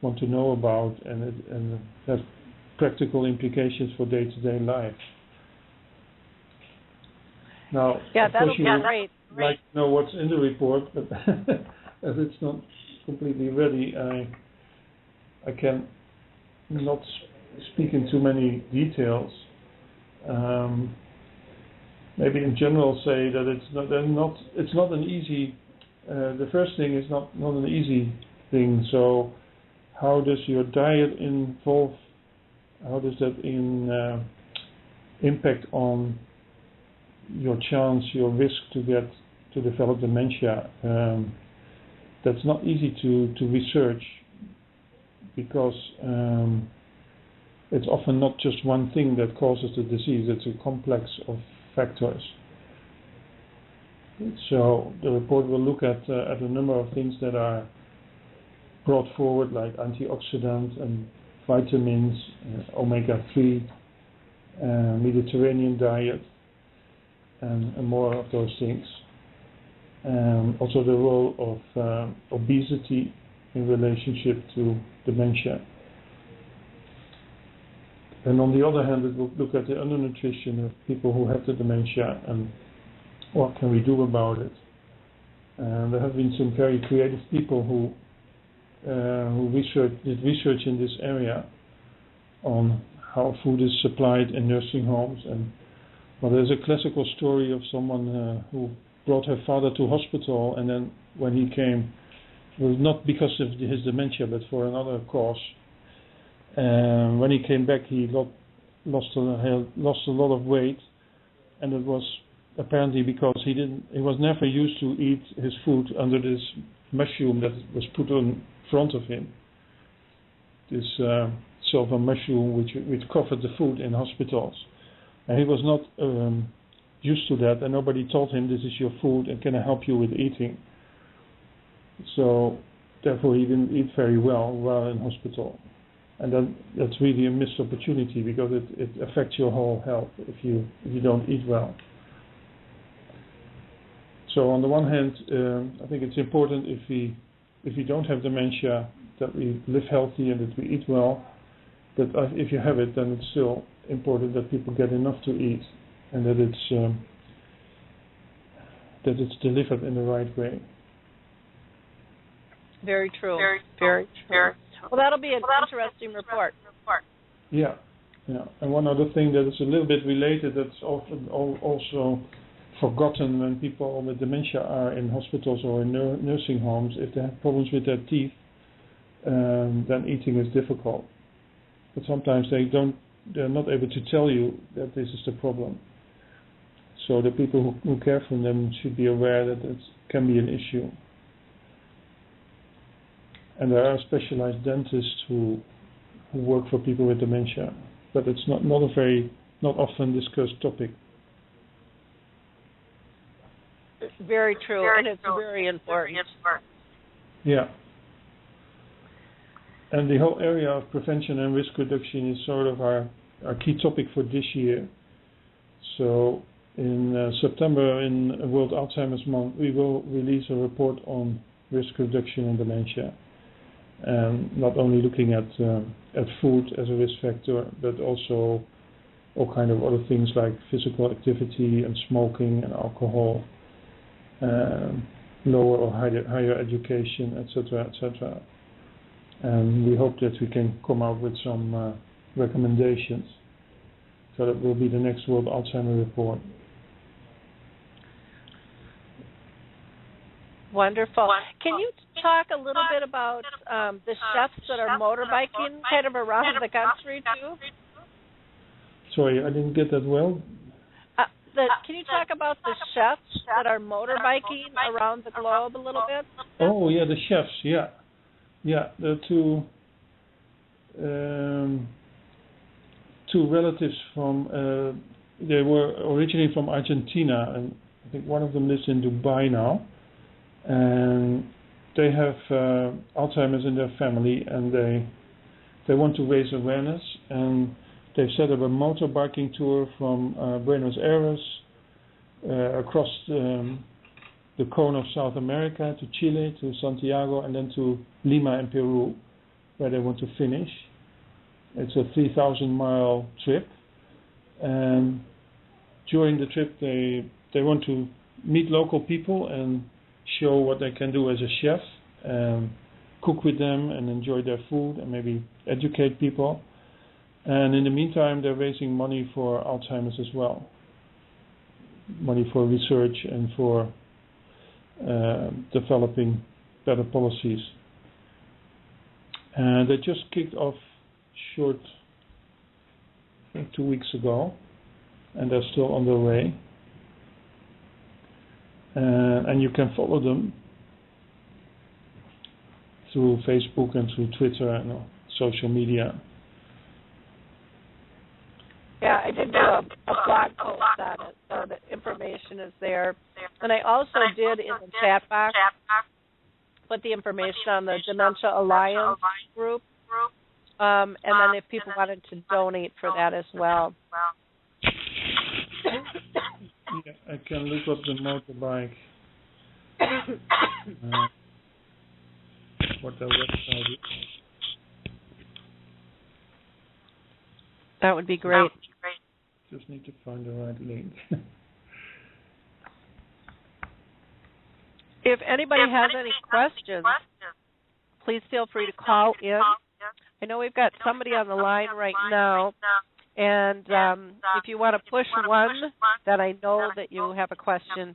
wants to know about, and it has practical implications for day-to-day life. Now, yeah, of that'll course, be you great. would like to know what's in the report, but as it's not completely ready, I can not speak in too many details. Maybe in general say that it's not an easy. The first thing is not an easy thing. So, how does your diet involve? How does that impact on your chance, your risk to develop dementia? That's not easy to research, because it's often not just one thing that causes the disease. It's a complex of factors. So the report will look at a number of things that are brought forward, like antioxidants and vitamins, omega-3, Mediterranean diet, and more of those things. Also the role of obesity in relationship to dementia. And on the other hand, it will look at the undernutrition of people who have the dementia and what can we do about it. And there have been some very creative people who did research in this area on how food is supplied in nursing homes. And well, there's a classical story of someone who brought her father to hospital, and then when he came, it was not because of his dementia, but for another cause. When he came back, he lost a lot of weight, and it was apparently because he was never used to eat his food under this mushroom that was put in front of him. This silver mushroom which covered the food in hospitals, and he was not used to that, and nobody told him this is your food and can I help you with eating. So therefore he didn't eat very well while in hospital. And then that's really a missed opportunity because it affects your whole health if you don't eat well. So on the one hand, I think it's important if we don't have dementia that we live healthy and that we eat well. But if you have it, then it's still important that people get enough to eat and that it's delivered in the right way. Very true. Very true. Well, that'll be an interesting report. Yeah. And one other thing that is a little bit related that's often also forgotten when people with dementia are in hospitals or in nursing homes, if they have problems with their teeth, then eating is difficult. But sometimes they're not able to tell you that this is the problem. So the people who care for them should be aware that it can be an issue. And there are specialized dentists who work for people with dementia, but it's not often discussed topic. Very true, and it's very important. Yeah. And the whole area of prevention and risk reduction is sort of our key topic for this year. So in September, in World Alzheimer's Month, we will release a report on risk reduction in dementia. And not only looking at food as a risk factor, but also all kind of other things like physical activity and smoking and alcohol, lower or higher education, etc., etc. And we hope that we can come out with some recommendations. So that will be the next World Alzheimer report. Wonderful. Can you talk a little bit about the chefs that are motorbiking kind of around the country too? Sorry, I didn't get that well. Can you talk about the chefs that are motorbiking around the globe a little bit? Oh yeah, the chefs. Yeah, the two relatives from. They were originally from Argentina, and I think one of them lives in Dubai now. And they have Alzheimer's in their family, and they want to raise awareness, and they've set up a motorbiking tour from Buenos Aires across the cone of South America to Chile, to Santiago, and then to Lima in Peru, where they want to finish. It's a 3,000-mile trip, and during the trip they want to meet local people and show what they can do as a chef, and cook with them and enjoy their food and maybe educate people. And in the meantime, they're raising money for Alzheimer's as well. Money for research and for developing better policies. And they just kicked off short, I think 2 weeks ago, and they're still on their way. And you can follow them through Facebook and through Twitter and social media. Yeah, I did do a blog post on it, so the information is there. And I also did in the chat box put the information on the Dementia Alliance group, and then if people wanted to donate for that as well. Yeah, I can look up the motorbike. what their website is. That would be great. Just need to find the right link. If anybody has any questions, please feel free to call in. I know we've got somebody on the line right now, and if you want to push one, then I know that you have a question.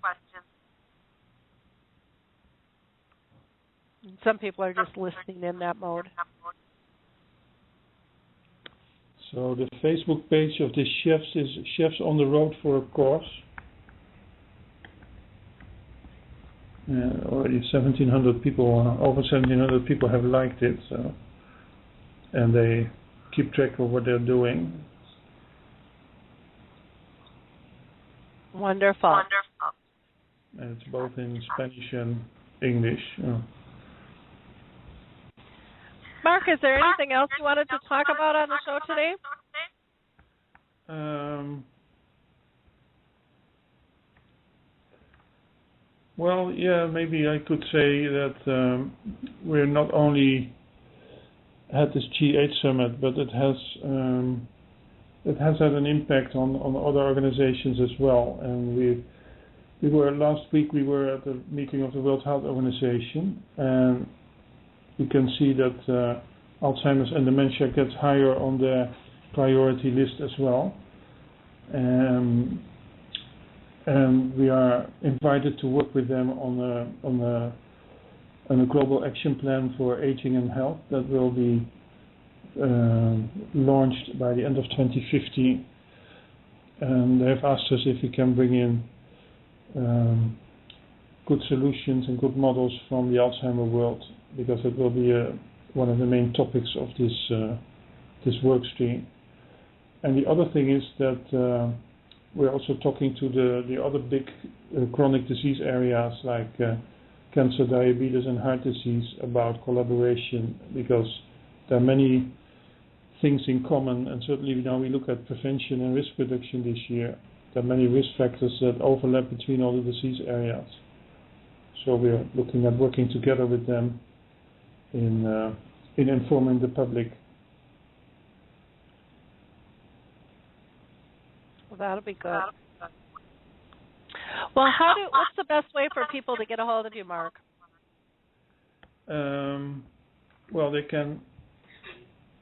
Some people are just listening in that mode. So the Facebook page of the chefs is Chefs on the Road for a Cause. Already 1,700 people, over 1,700 people have liked it, so, and they keep track of what they're doing. Wonderful. And it's both in Spanish and English. Marc, is there anything else you wanted to talk about on the show today? Well, yeah, maybe I could say that we're not only had this G8 summit, but it has had an impact on other organizations as well. And we were last week. We were at the meeting of the World Health Organization, and you can see that Alzheimer's and dementia gets higher on the priority list as well. And we are invited to work with them on a global action plan for aging and health that will be launched by the end of 2015. And they have asked us if we can bring in good solutions and good models from the Alzheimer world, because it will be one of the main topics of this work stream. And the other thing is that we're also talking to the other big chronic disease areas like cancer, diabetes, and heart disease about collaboration, because there are many things in common, and certainly now we look at prevention and risk reduction this year. There are many risk factors that overlap between all the disease areas. So we're looking at working together with them in informing the public. Well, that'll be good. Well, what's the best way for people to get a hold of you, Marc? Well, they can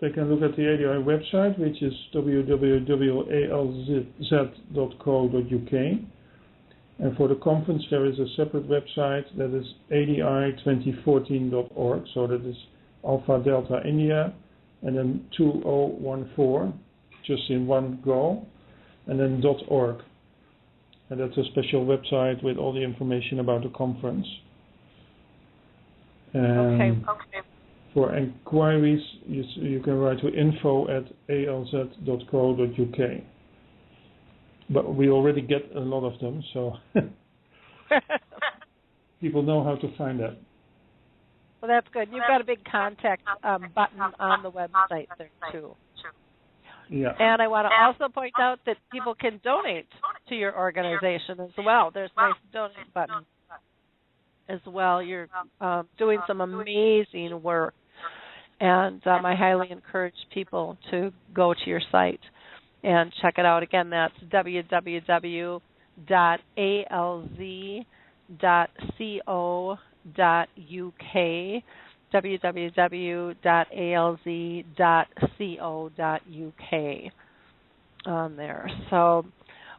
look at the ADI website, which is www.alz.co.uk. And for the conference, there is a separate website that is ADI2014.org. So that is Alpha Delta India, and then 2014, just in one go, and then .org. And that's a special website with all the information about the conference. And okay. For inquiries, you can write to info@alz.co.uk. But we already get a lot of them, so people know how to find that. Well, that's good. You've got a big contact button on the website there, too. Yeah. And I want to also point out that people can donate to your organization as well. There's a nice donate button as well. You're doing some amazing work, and I highly encourage people to go to your site and check it out. Again, that's www.alz.co.uk, www.alz.co.uk on there. So,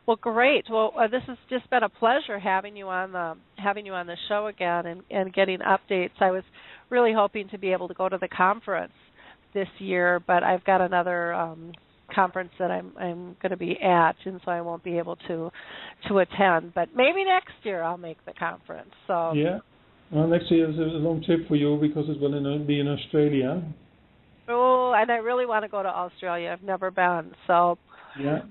well, great. Well, this has just been a pleasure having you on the show again and getting updates. I was really hoping to be able to go to the conference this year, but I've got another conference that I'm going to be at, and so I won't be able to attend. But maybe next year I'll make the conference. So yeah. Well, next year is a long trip for you because it will be in Australia. Oh, and I really want to go to Australia. I've never been, so yeah,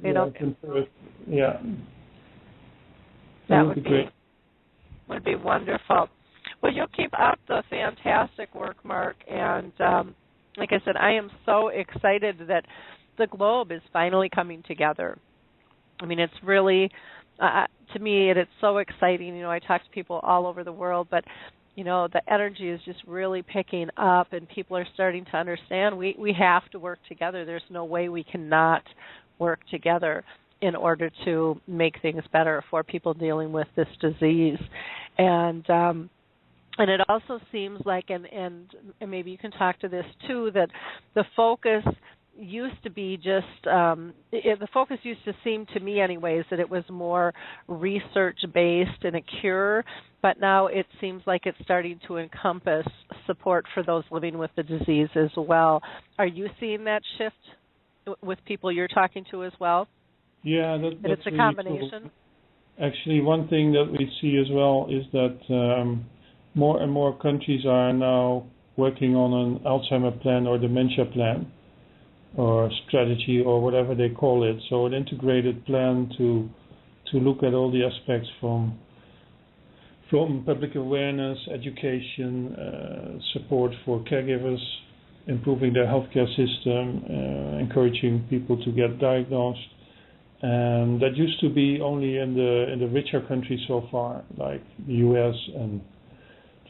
that would be great. Would be wonderful. Well, you keep up the fantastic work, Marc, and like I said, I am so excited that the globe is finally coming together. I mean, it's really, to me, it's so exciting. You know, I talk to people all over the world, but, the energy is just really picking up, and people are starting to understand we have to work together. There's no way we cannot work together in order to make things better for people dealing with this disease. And it also seems like, and maybe you can talk to this too, that the focus used to be just, the focus used to seem to me anyways that it was more research-based and a cure, but now it seems like it's starting to encompass support for those living with the disease as well. Are you seeing that shift with people you're talking to as well? Yeah, that's it's a really combination? Cool. Actually, one thing that we see as well is that more and more countries are now working on an Alzheimer plan or dementia plan, or strategy, or whatever they call it. So an integrated plan to look at all the aspects from public awareness, education, support for caregivers, improving their healthcare system, encouraging people to get diagnosed. And that used to be only in the richer countries so far, like the US and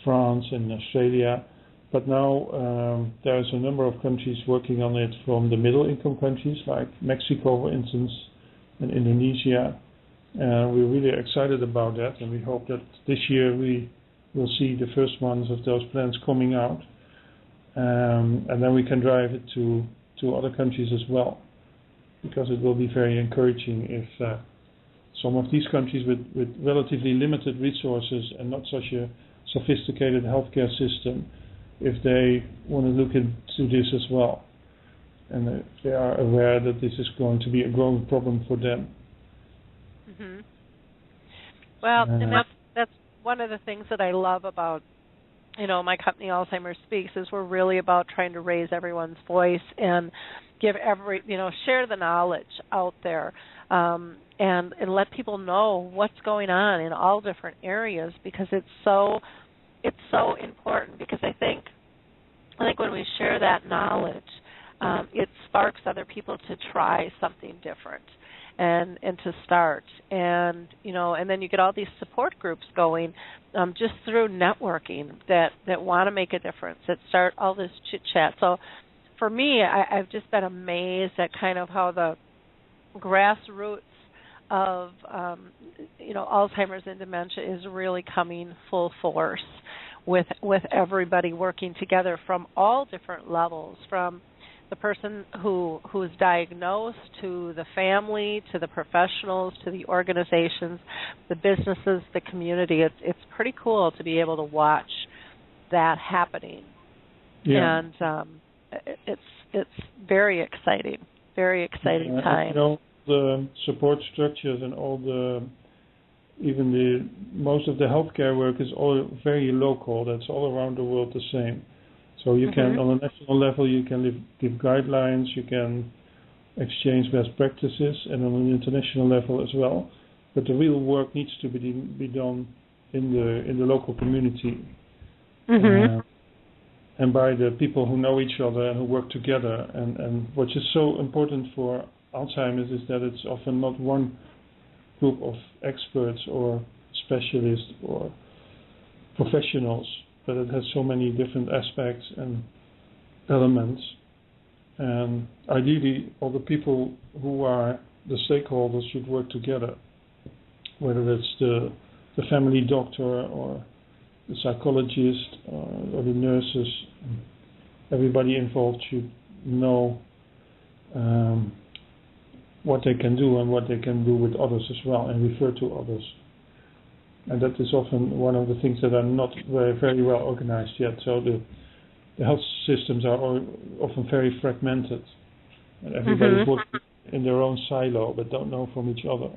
France and Australia. But now there's a number of countries working on it, from the middle-income countries like Mexico, for instance, and Indonesia. We're really excited about that, and we hope that this year we will see the first ones of those plans coming out, and then we can drive it to other countries as well, because it will be very encouraging if some of these countries with relatively limited resources and not such a sophisticated healthcare system, if they want to look into this as well, and if they are aware that this is going to be a growing problem for them. Mm-hmm. Well, and that's one of the things that I love about my company Alzheimer Speaks, is we're really about trying to raise everyone's voice and give share the knowledge out there, and let people know what's going on in all different areas, because it's so important, because I think when we share that knowledge, it sparks other people to try something different and to start, and then you get all these support groups going just through networking that want to make a difference, that start all this chit chat. So for me, I've just been amazed at kind of how the grassroots of Alzheimer's and dementia is really coming full force, with everybody working together from all different levels, from the person who's diagnosed, to the family, to the professionals, to the organizations, the businesses, the community. It's pretty cool to be able to watch that happening. Yeah. And it's very exciting time. The support structures and most of the healthcare work is all very local. That's all around the world the same. So you can, on a national level, you can give guidelines, you can exchange best practices, and on an international level as well. But the real work needs to be done in the local community, and by the people who know each other and who work together. And what is so important for Alzheimer's is that it's often not one group of experts or specialists or professionals, but it has so many different aspects and elements. And ideally, all the people who are the stakeholders should work together, whether it's the family doctor or the psychologist or the nurses. Everybody involved should know what they can do and what they can do with others as well, and refer to others. And that is often one of the things that are not very well organized yet. So the health systems are often very fragmented, and everybody's working in their own silo but don't know from each other.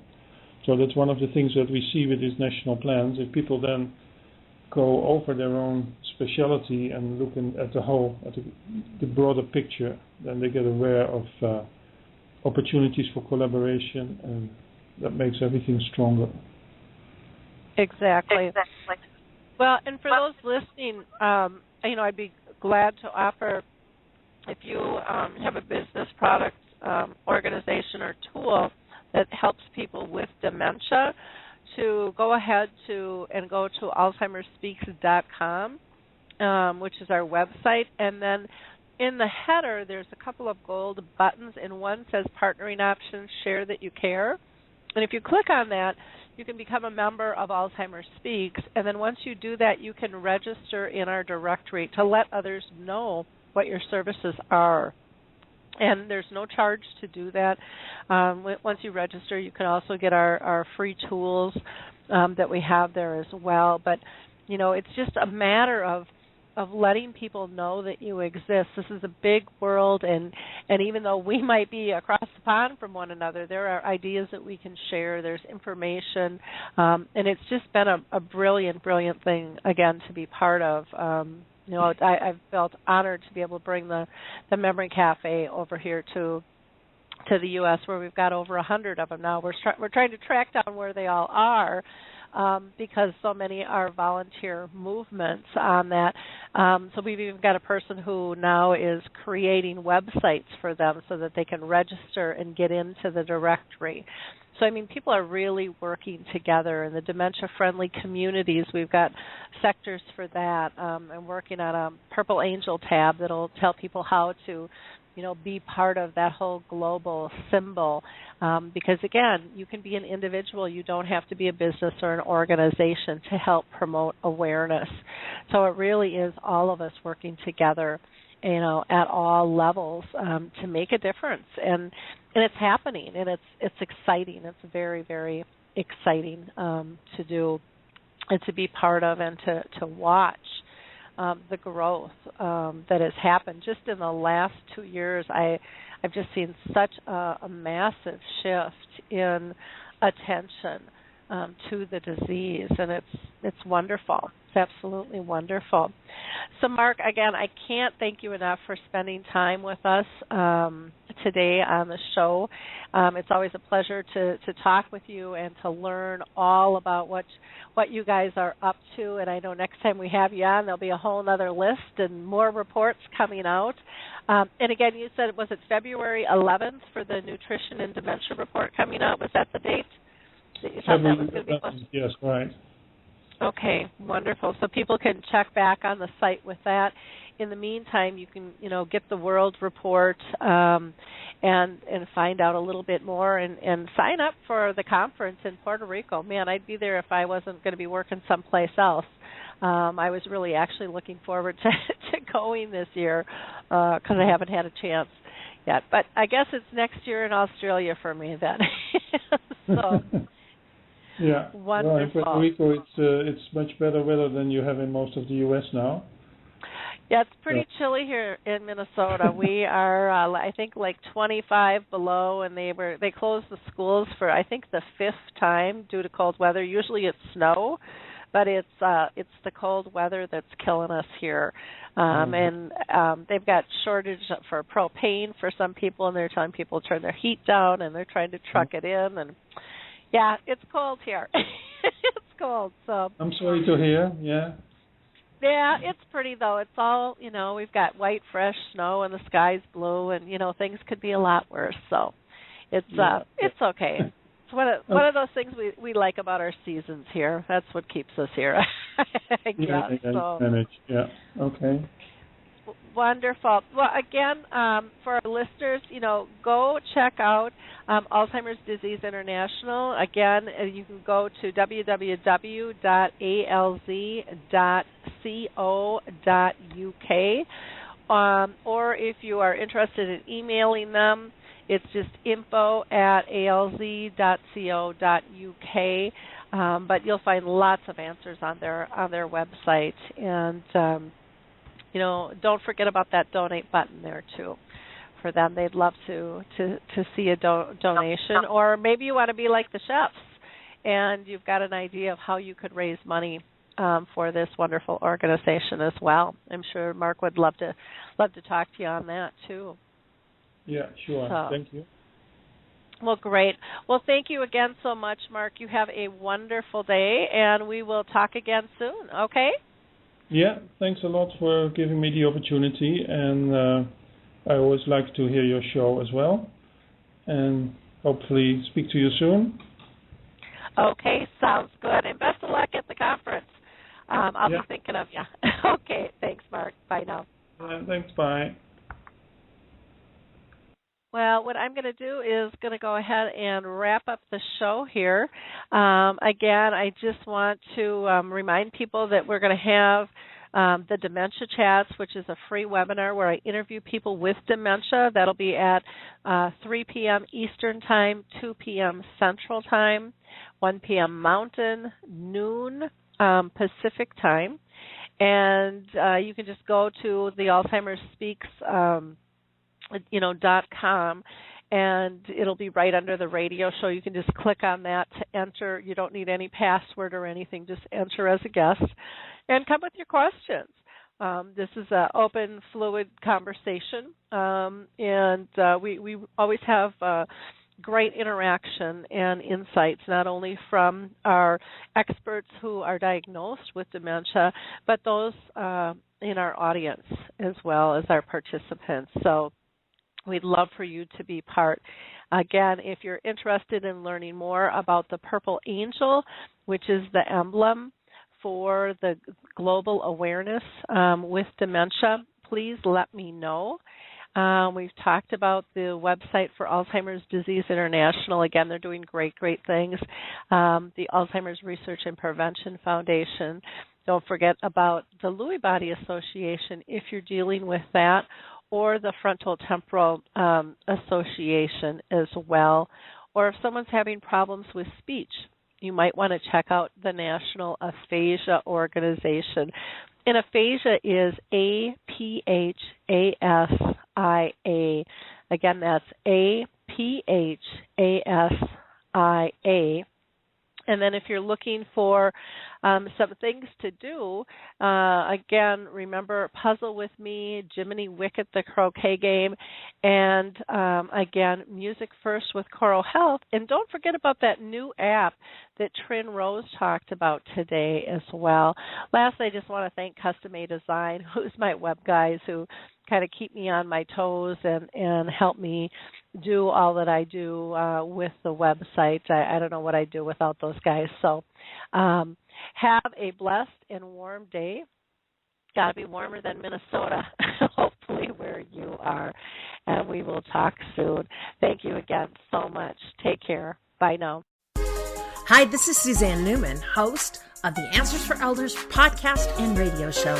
So that's one of the things that we see with these national plans. If people then go over their own specialty and look at the broader picture, then they get aware of opportunities for collaboration, and that makes everything stronger. Exactly. Well, and for those listening, I'd be glad to offer, if you have a business, product, organization, or tool that helps people with dementia, to go ahead and go to alzheimersspeaks.com, which is our website, and then in the header there's a couple of gold buttons, and one says Partnering Options, Share That You Care. And if you click on that, you can become a member of Alzheimer's Speaks, and then once you do that, you can register in our directory to let others know what your services are. And there's no charge to do that. Once you register, you can also get our free tools that we have there as well. But, you know, it's just a matter of letting people know that you exist. This is a big world, and even though we might be across the pond from one another, there are ideas that we can share. There's information, and it's just been a brilliant, brilliant thing, again, to be part of. You know, I've felt honored to be able to bring the Memory Cafe over here to the U.S., where we've got over 100 of them now. We're trying to track down where they all are, because so many are volunteer movements on that. So we've even got a person who now is creating websites for them so that they can register and get into the directory. So, I mean, people are really working together in the dementia-friendly communities. We've got sectors for that. I'm working on a Purple Angel tab that'll tell people how to, you know, be part of that whole global symbol. Because, again, you can be an individual. You don't have to be a business or an organization to help promote awareness. So it really is all of us working together, you know, at all levels to make a difference. And it's happening, and it's exciting. It's very, very exciting to do and to be part of and to watch the growth that has happened. Just in the last 2 years, I've just seen such a massive shift in attention to the disease, and it's wonderful. It's absolutely wonderful. So, Marc, again, I can't thank you enough for spending time with us today on the show. It's always a pleasure to talk with you and to learn all about what you guys are up to. And I know next time we have you on, there'll be a whole other list and more reports coming out. And again, you said, was it February 11th for the Nutrition and Dementia report coming out? Was that the date that you thought that was going to be? Yes, right. Okay, wonderful. So people can check back on the site with that. In the meantime, you can, you know, get the World Report and find out a little bit more and sign up for the conference in Puerto Rico. Man, I'd be there if I wasn't going to be working someplace else. I was really actually looking forward to going this year because I haven't had a chance yet. But I guess it's next year in Australia for me then. So. Yeah. Wonderful. Well, in Puerto Rico, it's much better weather than you have in most of the U.S. now. Yeah, it's pretty chilly here in Minnesota. We are, I think, like 25 below, and they closed the schools for I think the 5th time due to cold weather. Usually it's snow, but it's the cold weather that's killing us here. And they've got shortage for propane for some people, and they're telling people to turn their heat down, and they're trying to truck it in. And yeah, it's cold here. It's cold. So I'm sorry to hear. Yeah. Yeah, it's pretty though. It's all, you know, we've got white, fresh snow, and the sky's blue, and you know things could be a lot worse. So it's okay. It's one of those things we like about our seasons here. That's what keeps us here. I guess. Yeah. Okay. Wonderful. Well, again, for our listeners, you know, go check out Alzheimer's Disease International. Again, you can go to www.alz.co.uk, or if you are interested in emailing them, it's just info@alz.co.uk. But you'll find lots of answers on their website, and you know, don't forget about that donate button there too. For them, they'd love to see a donation, or maybe you want to be like the chefs, and you've got an idea of how you could raise money for this wonderful organization as well. I'm sure Marc would love to talk to you on that too. Yeah, sure. So, thank you. Well, great. Well, thank you again so much, Marc. You have a wonderful day, and we will talk again soon. Okay? Yeah, thanks a lot for giving me the opportunity, and I always like to hear your show as well, and hopefully speak to you soon. Okay, sounds good. And best of luck at the conference. I'll be thinking of you. Okay, thanks, Marc. Bye now. Thanks, bye. Well, what I'm going to do is going to go ahead and wrap up the show here. Again, I just want to remind people that we're going to have the Dementia Chats, which is a free webinar where I interview people with dementia. That'll be at 3 p.m. Eastern Time, 2 p.m. Central Time, 1 p.m. Mountain, noon Pacific Time. And you can just go to the Alzheimer's Speaks .com, and it'll be right under the radio show. You can just click on that to enter. You don't need any password or anything. Just enter as a guest and come with your questions. This is an open, fluid conversation, and we always have great interaction and insights, not only from our experts who are diagnosed with dementia, but those in our audience as well as our participants. So we'd love for you to be part. Again, if you're interested in learning more about the Purple Angel, which is the emblem for the global awareness with dementia, please let me know. We've talked about the website for Alzheimer's Disease International. Again, they're doing great things. The Alzheimer's Research and Prevention Foundation. Don't forget about the Lewy Body Association if you're dealing with that, or the Frontal Temporal Association as well. Or if someone's having problems with speech, you might want to check out the National Aphasia Organization. And aphasia is APHASIA. Again, that's APHASIA. And then if you're looking for some things to do, again, remember Puzzle with Me, Jiminy Wicket, the croquet game, and again, Music First with Choral Health. And don't forget about that new app that Tryn Rose talked about today as well. Lastly, I just want to thank Custom A Design, who's my web guys who kind of keep me on my toes and help me do all that I do with the website. I don't know what I'd do without those guys. So have a blessed and warm day. Got to be warmer than Minnesota, hopefully, where you are. And we will talk soon. Thank you again so much. Take care. Bye now. Hi, this is Suzanne Newman, host of the Answers for Elders podcast and radio show.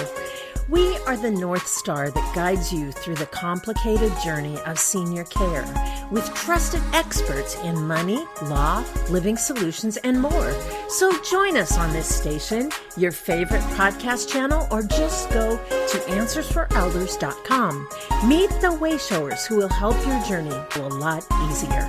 We are the North Star that guides you through the complicated journey of senior care with trusted experts in money, law, living solutions, and more. So join us on this station, your favorite podcast channel, or just go to AnswersForElders.com. Meet the Wayshowers who will help your journey go a lot easier.